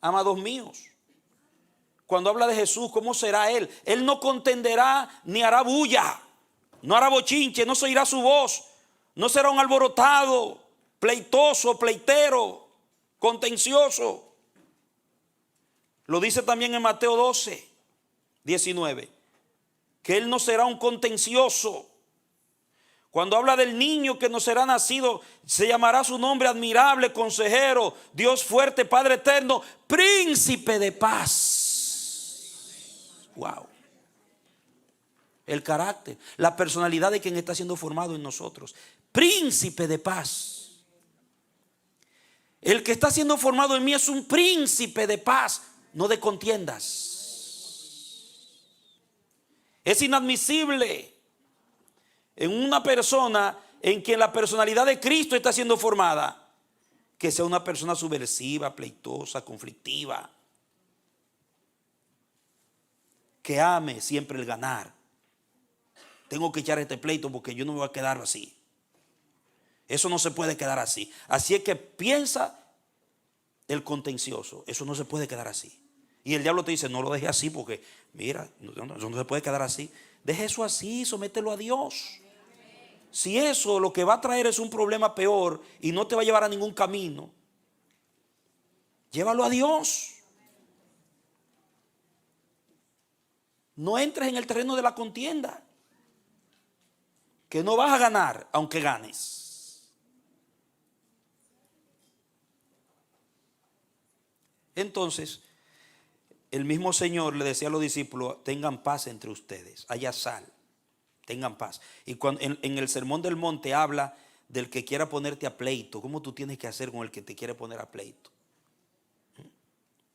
Amados míos, cuando habla de Jesús, ¿cómo será Él? Él no contenderá ni hará bulla, no hará bochinche, no se oirá su voz, no será un alborotado, pleitoso, pleitero, contencioso. Lo dice también en Mateo 12, 19, que Él no será un contencioso. Cuando habla del niño que nos será nacido, se llamará su nombre admirable, consejero, Dios fuerte, Padre eterno, príncipe de paz. Wow. El carácter, la personalidad de quien está siendo formado en nosotros. Príncipe de paz. El que está siendo formado en mí es un príncipe de paz, no de contiendas. Es inadmisible en una persona en quien la personalidad de Cristo está siendo formada, que sea una persona subversiva, pleitosa, conflictiva, que ame siempre el ganar. Tengo que echar este pleito porque yo no me voy a quedar así. Eso no se puede quedar así. Así es que piensa el contencioso. Eso no se puede quedar así. Y el diablo te dice, no lo dejes así porque, mira, eso no se puede quedar así. Deje eso así, somételo a Dios. Si eso lo que va a traer es un problema peor y no te va a llevar a ningún camino, llévalo a Dios. No entres en el terreno de la contienda, que no vas a ganar aunque ganes. Entonces, el mismo Señor le decía a los discípulos, tengan paz entre ustedes, haya sal, tengan paz. Y cuando en el Sermón del Monte habla del que quiera ponerte a pleito, ¿cómo tú tienes que hacer con el que te quiere poner a pleito?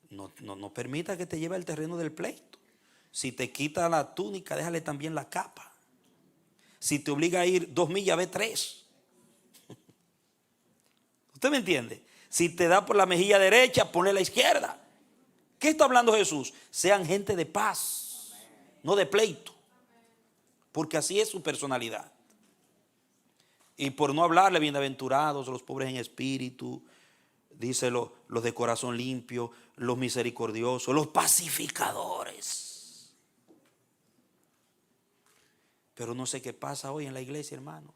No permita que te lleve al terreno del pleito. Si te quita la túnica, déjale también la capa. Si te obliga a ir 2 millas, ve 3. ¿Usted me entiende? Si te da por la mejilla derecha, ponle la izquierda. ¿Qué está hablando Jesús? Sean gente de paz, no de pleito, porque así es su personalidad. Y por no hablarle, bienaventurados los pobres en espíritu, dice los de corazón limpio, los misericordiosos, los pacificadores. Pero no sé qué pasa hoy en la iglesia, hermano,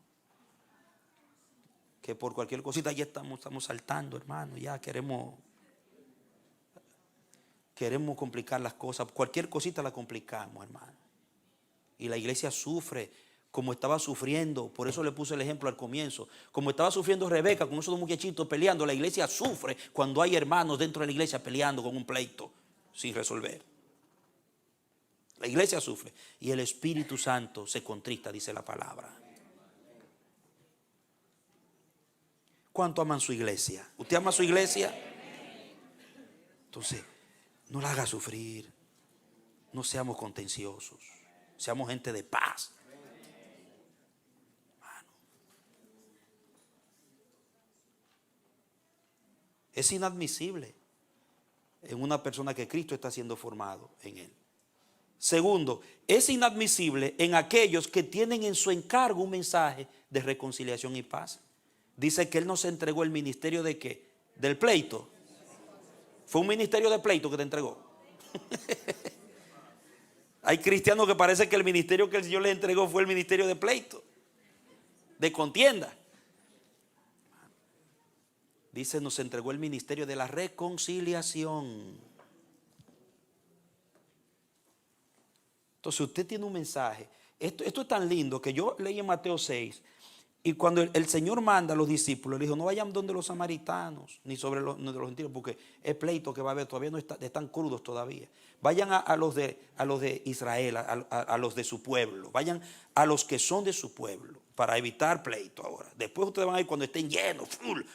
que por cualquier cosita ya estamos saltando, hermano. Ya queremos complicar las cosas. Cualquier cosita la complicamos, hermano. Y la iglesia sufre como estaba sufriendo. Por eso le puse el ejemplo al comienzo. Como estaba sufriendo Rebeca con esos 2 muchachitos peleando. La iglesia sufre cuando hay hermanos dentro de la iglesia peleando con un pleito sin resolver. La iglesia sufre y el Espíritu Santo se contrista, dice la palabra. ¿Cuánto aman su iglesia? ¿Usted ama su iglesia? Entonces, no la haga sufrir. No seamos contenciosos. Seamos gente de paz. Hermano. Es inadmisible en una persona que Cristo está siendo formado en él. Segundo, es inadmisible en aquellos que tienen en su encargo un mensaje de reconciliación y paz. Dice que Él nos entregó el ministerio de ¿qué? Del pleito. Fue un ministerio de pleito que te entregó. Hay cristianos que parece que el ministerio que el Señor les entregó fue el ministerio de pleito, de contienda. Dice, nos entregó el ministerio de la reconciliación. Entonces usted tiene un mensaje. Esto es tan lindo que yo leí en Mateo 6. Y cuando el Señor manda a los discípulos, le dijo, no vayan donde los samaritanos, ni sobre los gentiles, porque es pleito que va a haber, todavía no están crudos todavía. Vayan a los de Israel, a los de su pueblo. Vayan a los que son de su pueblo, para evitar pleito ahora. Después ustedes van a ir cuando estén llenos,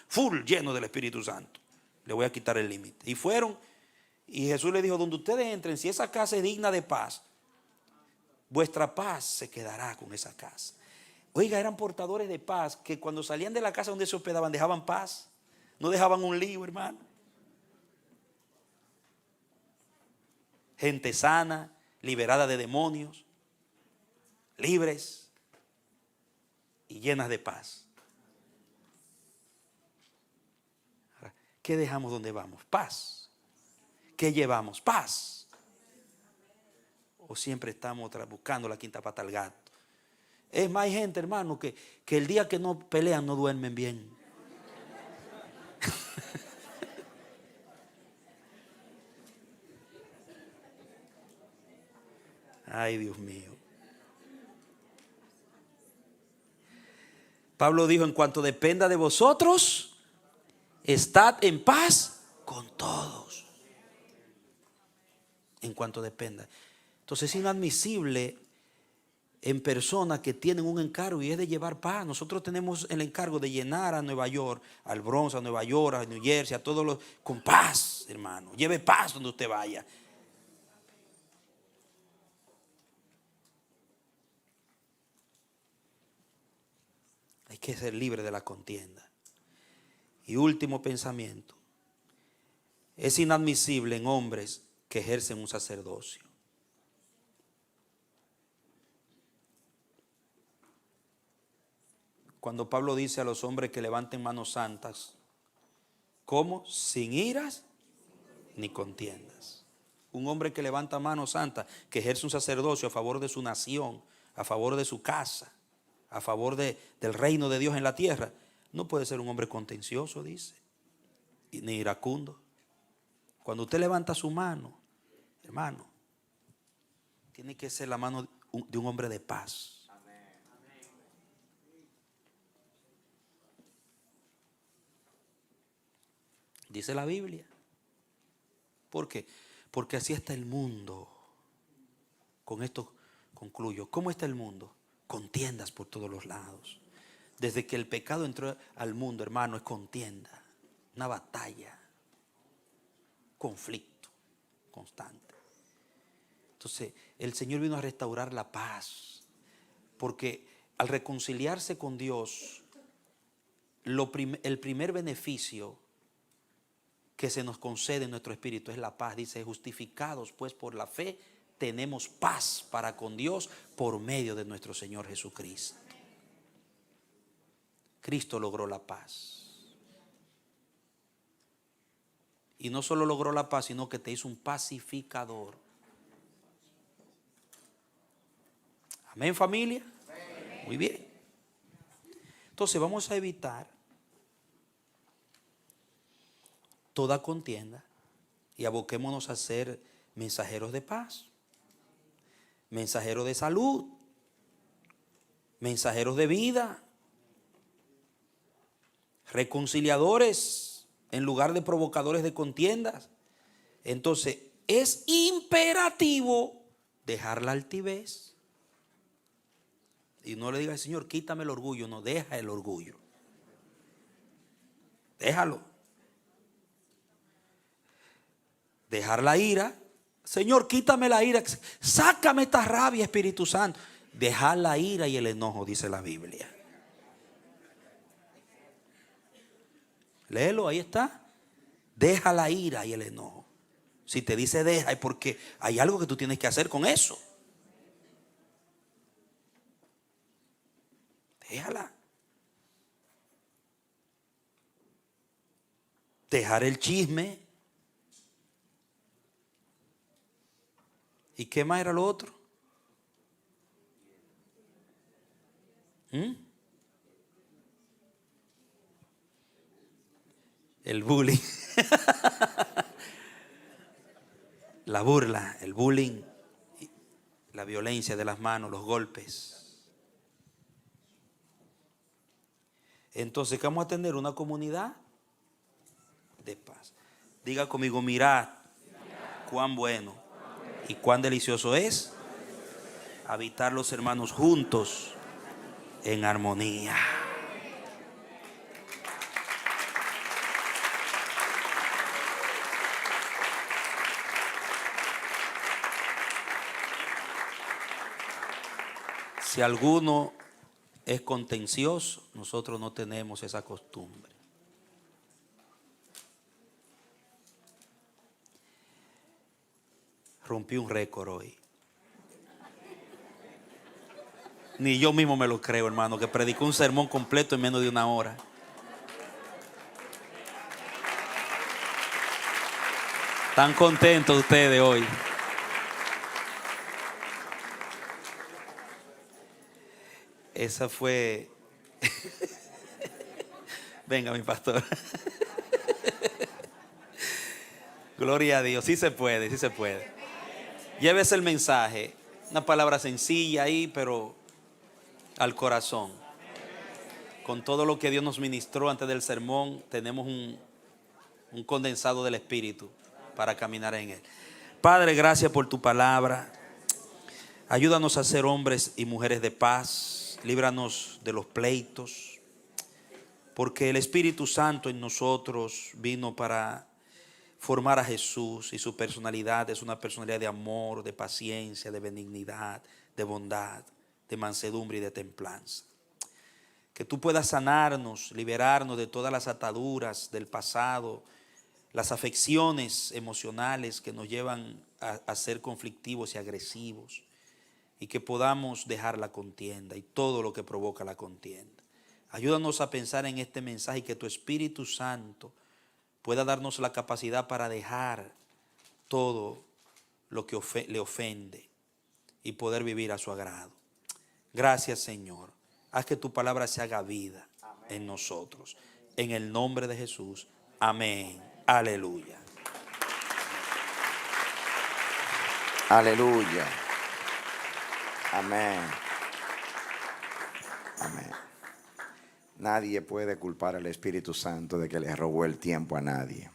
full llenos del Espíritu Santo. Le voy a quitar el límite. Y fueron, y Jesús le dijo, donde ustedes entren, si esa casa es digna de paz, vuestra paz se quedará con esa casa. Oiga, eran portadores de paz que cuando salían de la casa donde se hospedaban dejaban paz. No dejaban un lío, hermano. Gente sana, liberada de demonios, libres y llenas de paz. ¿Qué dejamos donde vamos? Paz. ¿Qué llevamos? Paz. O siempre estamos buscando la quinta pata al gato. Es más, hay gente, hermano, que el día que no pelean no duermen bien. Ay, Dios mío. Pablo dijo, en cuanto dependa de vosotros, estad en paz con todos. En cuanto dependa. Entonces es inadmisible en personas que tienen un encargo y es de llevar paz. Nosotros tenemos el encargo de llenar a Nueva York, al Bronx, a Nueva York, a New Jersey, a todos los, con paz, hermano. Lleve paz donde usted vaya. Hay que ser libre de la contienda. Y último pensamiento. Es inadmisible en hombres que ejercen un sacerdocio. Cuando Pablo dice a los hombres que levanten manos santas, ¿cómo? Sin iras ni contiendas. Un hombre que levanta manos santas, que ejerce un sacerdocio a favor de su nación, a favor de su casa, a favor del reino de Dios en la tierra, no puede ser un hombre contencioso, dice, ni iracundo. Cuando usted levanta su mano, hermano, tiene que ser la mano de un hombre de paz. Dice la Biblia. ¿Por qué? Porque así está el mundo. Con esto concluyo. ¿Cómo está el mundo? Contiendas por todos los lados. Desde que el pecado entró al mundo, hermano, es contienda, una batalla, conflicto constante. Entonces, el Señor vino a restaurar la paz, porque al reconciliarse con Dios, el primer beneficio que se nos concede en nuestro espíritu es la paz. Dice, justificados pues por la fe, tenemos paz para con Dios por medio de nuestro Señor Jesucristo. Cristo logró la paz. Y no solo logró la paz, sino que te hizo un pacificador. Amén, familia. Muy bien. Entonces vamos a evitar toda contienda y aboquémonos a ser mensajeros de paz, mensajeros de salud, mensajeros de vida, reconciliadores en lugar de provocadores de contiendas. Entonces es imperativo dejar la altivez. Y no le diga al Señor, quítame el orgullo. No, deja el orgullo. Déjalo. Dejar la ira. Señor, quítame la ira. Sácame esta rabia, Espíritu Santo. Dejar la ira y el enojo, dice la Biblia. Léelo, ahí está. Deja la ira y el enojo. Si te dice deja es porque hay algo que tú tienes que hacer con eso. Déjala. Dejar el chisme. ¿Y qué más era lo otro? El bullying. La burla, el bullying, la violencia de las manos, los golpes. Entonces, ¿qué vamos a tener? Una comunidad de paz. Diga conmigo, mirad cuán bueno y cuán delicioso es habitar los hermanos juntos en armonía. Si alguno es contencioso, nosotros no tenemos esa costumbre. Rompí un récord hoy. Ni yo mismo me lo creo, hermano, que predicó un sermón completo en menos de una hora. ¿Están contentos ustedes hoy? Esa fue... Venga, mi pastor. Gloria a Dios, sí se puede, sí se puede. Llévese el mensaje. Una palabra sencilla ahí, pero al corazón. Con todo lo que Dios nos ministró antes del sermón, tenemos un condensado del Espíritu para caminar en él. Padre, gracias por tu palabra. Ayúdanos a ser hombres y mujeres de paz. Líbranos de los pleitos, porque el Espíritu Santo en nosotros vino para formar a Jesús, y su personalidad es una personalidad de amor, de paciencia, de benignidad, de bondad, de mansedumbre y de templanza. Que tú puedas sanarnos, liberarnos de todas las ataduras del pasado, las afecciones emocionales que nos llevan a ser conflictivos y agresivos, y que podamos dejar la contienda y todo lo que provoca la contienda. Ayúdanos a pensar en este mensaje y que tu Espíritu Santo pueda darnos la capacidad para dejar todo lo que le ofende y poder vivir a su agrado. Gracias, Señor. Haz que tu palabra se haga vida en nosotros. En el nombre de Jesús. Amén. Aleluya. Aleluya. Amén. Amén. Nadie puede culpar al Espíritu Santo de que le robó el tiempo a nadie.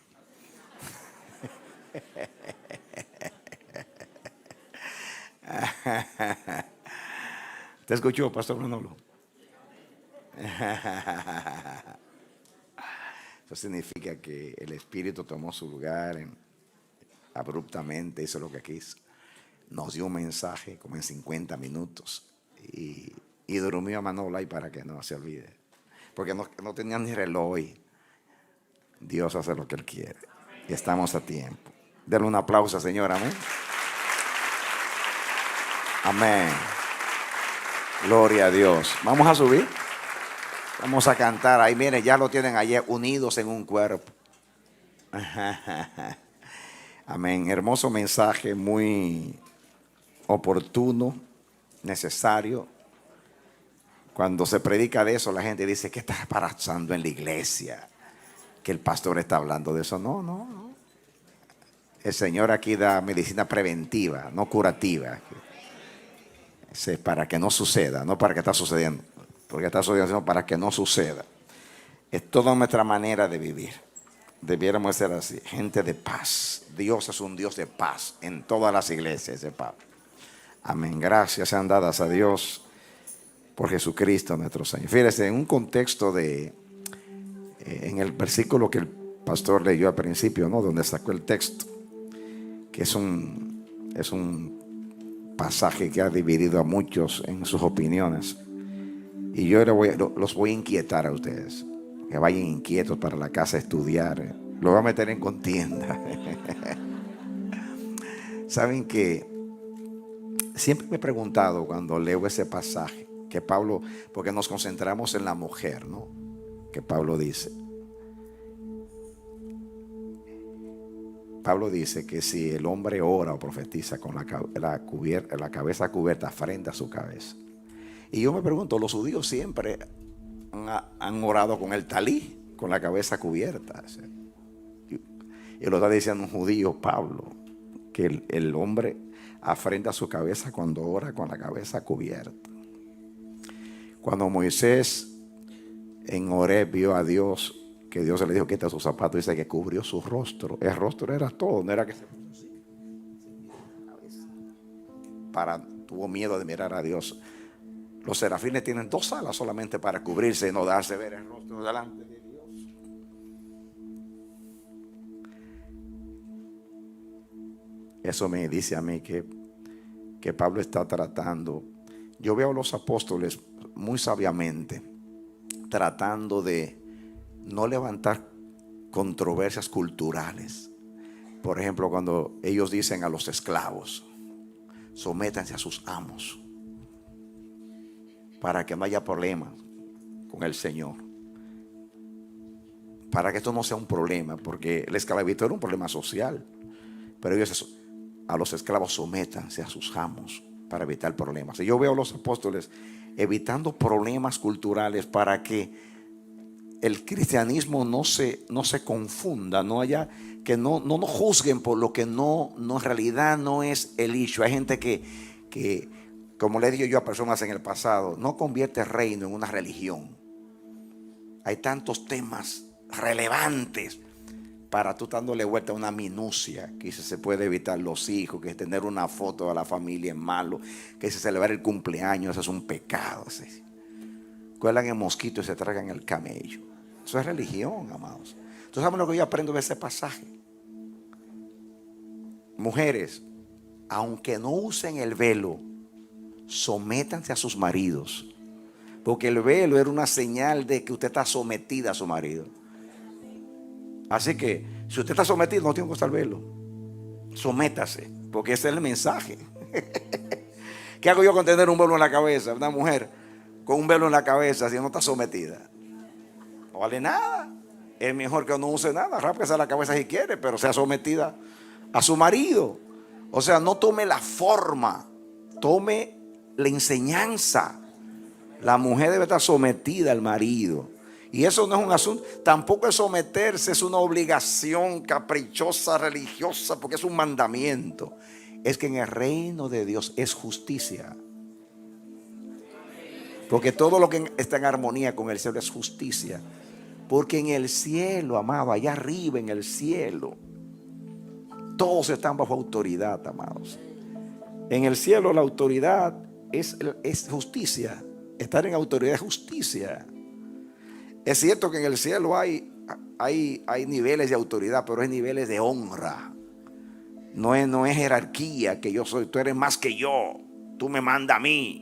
¿Te escuchó, Pastor Manolo? Eso significa que el Espíritu tomó su lugar abruptamente, hizo lo que quiso. Nos dio un mensaje como en 50 minutos y durmió a Manolo ahí para que no se olvide, porque no tenía ni reloj. Dios hace lo que Él quiere y estamos a tiempo. Denle un aplauso, Señor. Amén. Amén. Gloria a Dios. Vamos a subir. Vamos a cantar. Ahí miren, ya lo tienen allí, unidos en un cuerpo. Amén. Hermoso mensaje, muy oportuno, necesario. Cuando se predica de eso, la gente dice: ¿qué está pasando en la iglesia? Que el pastor está hablando de eso. No. El Señor aquí da medicina preventiva, no curativa. Es para que no suceda, no para que está sucediendo, porque está sucediendo, sino para que no suceda. Es toda nuestra manera de vivir. Debiéramos ser así, gente de paz. Dios es un Dios de paz en todas las iglesias de paz. Amén. Gracias sean dadas a Dios por Jesucristo nuestro Señor. Fíjese, en un contexto en el versículo que el pastor leyó al principio, ¿no?, donde sacó el texto, que es un pasaje que ha dividido a muchos en sus opiniones. Y yo los voy a inquietar a ustedes, que vayan inquietos para la casa a estudiar. Lo voy a meter en contienda. Saben que siempre me he preguntado cuando leo ese pasaje, que Pablo, porque nos concentramos en la mujer, ¿no?, que Pablo dice que si el hombre ora o profetiza con la cabeza cubierta frente a su cabeza. Y yo me pregunto, los judíos siempre han orado con el talí, con la cabeza cubierta. Y lo está diciendo un judío, Pablo, que el hombre afrenta su cabeza cuando ora con la cabeza cubierta. Cuando Moisés en Horeb vio a Dios, que Dios le dijo: quita sus zapatos, dice que cubrió su rostro. El rostro era todo, no era que se puso así. Tuvo miedo de mirar a Dios. Los serafines tienen 2 alas solamente para cubrirse y no darse ver el rostro delante de Dios. Eso me dice a mí que Pablo está tratando. Yo veo a los apóstoles muy sabiamente tratando de no levantar controversias culturales. Por ejemplo, cuando ellos dicen a los esclavos: sométanse a sus amos, para que no haya problemas con el Señor, para que esto no sea un problema, porque la esclavitud era un problema social. Pero ellos, a los esclavos, sométanse a sus amos para evitar problemas. Y yo veo a los apóstoles evitando problemas culturales para que el cristianismo no se confunda, que no nos juzguen por lo que no en realidad no es el issue. Hay gente que que, como le digo yo a personas en el pasado, no convierte el reino en una religión. Hay tantos temas relevantes para tú dándole vuelta a una minucia, que si se puede evitar los hijos, que tener una foto de la familia es malo, que si celebrar el cumpleaños eso es un pecado. Cuelan el mosquito y se tragan el camello. Eso es religión, amados. ¿Tú sabes lo que yo aprendo de ese pasaje? Mujeres, aunque no usen el velo, sométanse a sus maridos, porque el velo era una señal de que usted está sometida a su marido. Así que si usted está sometido, no tiene que usar velo. Sométase, porque ese es el mensaje. ¿Qué hago yo con tener un velo en la cabeza? Una mujer con un velo en la cabeza, si no está sometida, no vale nada. Es mejor que no use nada, rápese la cabeza si quiere, pero sea sometida a su marido. O sea, no tome la forma, tome la enseñanza. La mujer debe estar sometida al marido. Y eso no es un asunto, tampoco es someterse, es una obligación caprichosa, religiosa, porque es un mandamiento. Es que en el reino de Dios es justicia. Porque todo lo que está en armonía con el cielo es justicia. Porque en el cielo, amado, allá arriba en el cielo, todos están bajo autoridad, amados. En el cielo la autoridad es justicia. Estar en autoridad es justicia. Es cierto que en el cielo hay niveles de autoridad, pero hay niveles de honra. No es jerarquía, que yo soy, tú eres más que yo, tú me mandas a mí,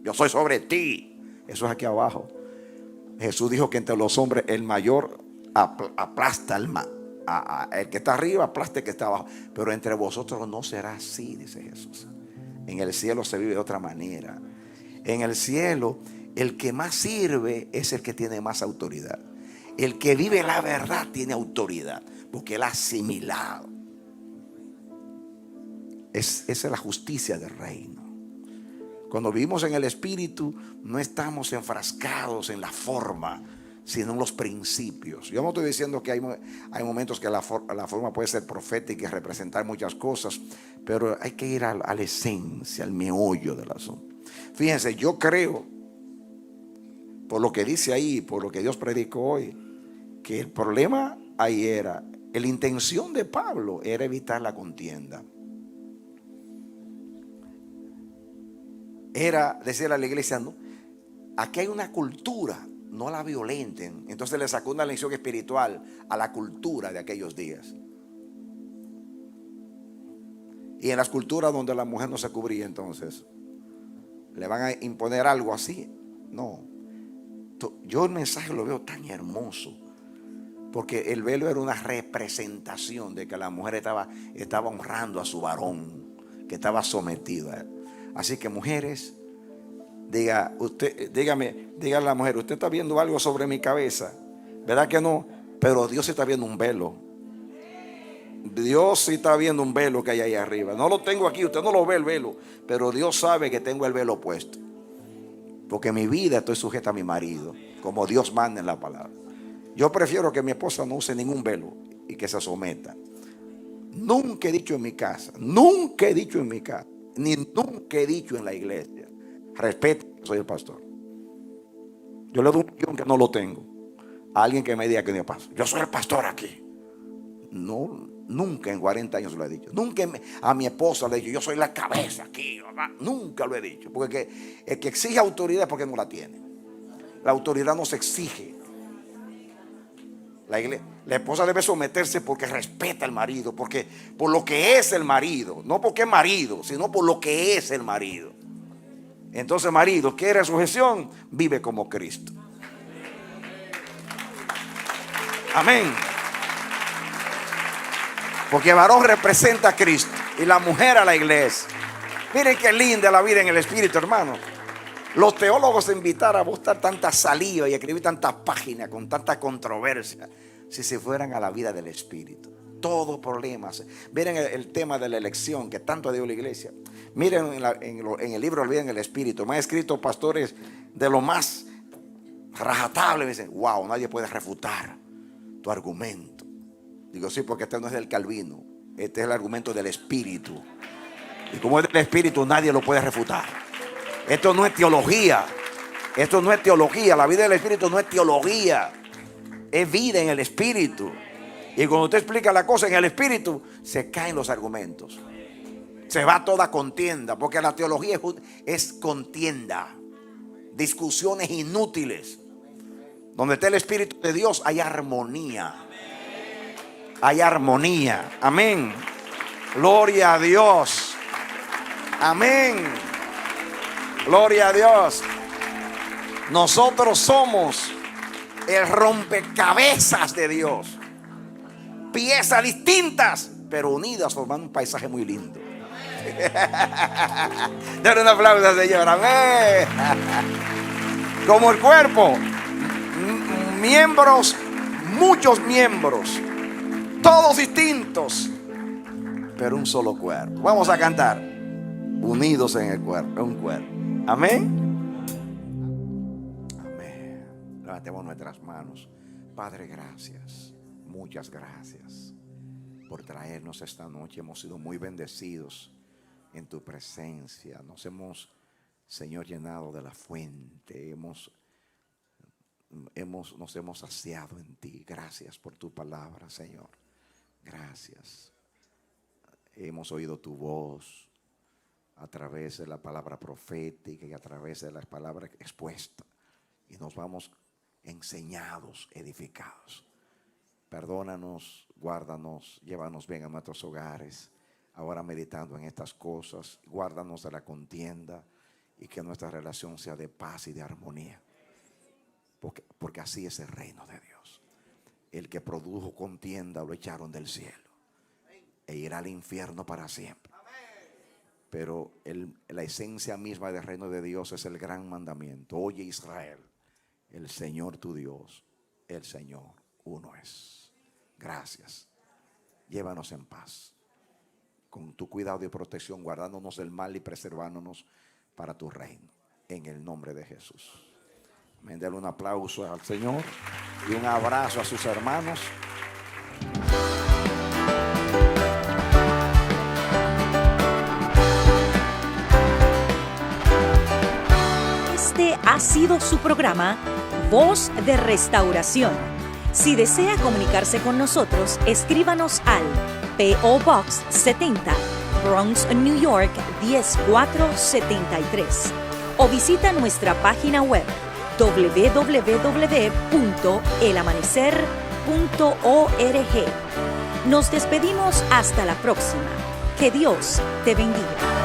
yo soy sobre ti. Eso es aquí abajo. Jesús dijo que entre los hombres el mayor aplasta el que está arriba, aplasta el que está abajo. Pero entre vosotros no será así, dice Jesús. En el cielo se vive de otra manera. En el cielo el que más sirve es el que tiene más autoridad. El que vive la verdad tiene autoridad, porque él ha asimilado. Esa es la justicia del reino. Cuando vivimos en el Espíritu, no estamos enfrascados en la forma, sino en los principios. Yo no estoy diciendo que hay momentos que la forma puede ser profética y representar muchas cosas, pero hay que ir a la esencia, al meollo del asunto. Fíjense, yo creo, por lo que dice ahí, por lo que Dios predicó hoy, que el problema ahí era, la intención de Pablo era evitar la contienda. Era decirle a la iglesia, no, aquí hay una cultura, no la violenten. Entonces le sacó una lección espiritual a la cultura de aquellos días. Y en las culturas donde la mujer no se cubría, entonces le van a imponer algo así. No, yo el mensaje lo veo tan hermoso, porque el velo era una representación de que la mujer estaba honrando a su varón, que estaba sometido a él. Así que mujeres, dígame a la mujer, usted está viendo algo sobre mi cabeza, ¿verdad que no? Pero Dios está viendo un velo. Dios sí está viendo un velo que hay ahí arriba. No lo tengo aquí, usted no lo ve el velo, pero Dios sabe que tengo el velo puesto, porque mi vida estoy sujeta a mi marido, como Dios manda en la palabra. Yo prefiero que mi esposa no use ningún velo y que se someta. Nunca he dicho en mi casa, ni nunca he dicho en la iglesia, respete, soy el pastor. Yo le doy un guión que no lo tengo a alguien que me diga que no pasa. Yo soy el pastor aquí. No, nunca en 40 años lo he dicho. Nunca a mi esposa le he dicho, yo soy la cabeza aquí, ¿verdad? Nunca lo he dicho. Porque el que exige autoridad es porque no la tiene. La autoridad no se exige. La esposa debe someterse porque respeta al marido, porque por lo que es el marido, no porque es marido, sino por lo que es el marido. Entonces, marido, quiere sujeción, vive como Cristo. Amén. Porque el varón representa a Cristo y la mujer a la iglesia. Miren qué linda la vida en el Espíritu, hermano. Los teólogos se invitaron a botar tanta saliva y escribir tantas páginas con tanta controversia si se fueran a la vida del Espíritu. Todos problemas. Miren el tema de la elección que tanto dio la iglesia. Miren en el libro Olviden el Espíritu. Me han escrito pastores de lo más rajatable. Me dicen, wow, nadie puede refutar tu argumento. Digo, sí, porque este no es del Calvino. Este es el argumento del Espíritu. Y como es del Espíritu, nadie lo puede refutar. Esto no es teología. Esto no es teología. La vida del Espíritu no es teología. Es vida en el Espíritu. Y cuando usted explica la cosa en el Espíritu, se caen los argumentos. Se va toda contienda. Porque la teología es contienda. Discusiones inútiles. Donde está el Espíritu de Dios hay armonía. Hay armonía. Amén. Gloria a Dios. Amén. Gloria a Dios. Nosotros somos el rompecabezas de Dios. Piezas distintas, pero unidas formando un paisaje muy lindo. Dale un aplauso al Señor. Amén. Como el cuerpo. Miembros, muchos miembros. Todos distintos, pero un solo cuerpo. Vamos a cantar. Unidos en el cuerpo, un cuerpo. Amén. Amén. Levantemos nuestras manos. Padre, gracias. Muchas gracias por traernos esta noche. Hemos sido muy bendecidos en tu presencia. Nos hemos, Señor, llenado de la fuente. Nos hemos saciado en ti. Gracias por tu palabra, Señor. Gracias. Hemos oído tu voz a través de la palabra profética y a través de las palabras expuestas. Y nos vamos enseñados, edificados. Perdónanos, guárdanos, llévanos bien a nuestros hogares. Ahora meditando en estas cosas, guárdanos de la contienda y que nuestra relación sea de paz y de armonía. Porque así es el reino de Dios. El que produjo contienda lo echaron del cielo e irá al infierno para siempre. Pero la esencia misma del reino de Dios es el gran mandamiento. Oye, Israel, el Señor tu Dios, el Señor uno es. Gracias. Llévanos en paz, con tu cuidado y protección, guardándonos del mal y preservándonos para tu reino. En el nombre de Jesús. Amén. Dale un aplauso al Señor y un abrazo a sus hermanos. Este ha sido su programa Voz de Restauración. Si desea comunicarse con nosotros, escríbanos al P.O. Box 70, Bronx, New York 10473 o visita nuestra página web www.elamanecer.org. Nos despedimos hasta la próxima. Que Dios te bendiga.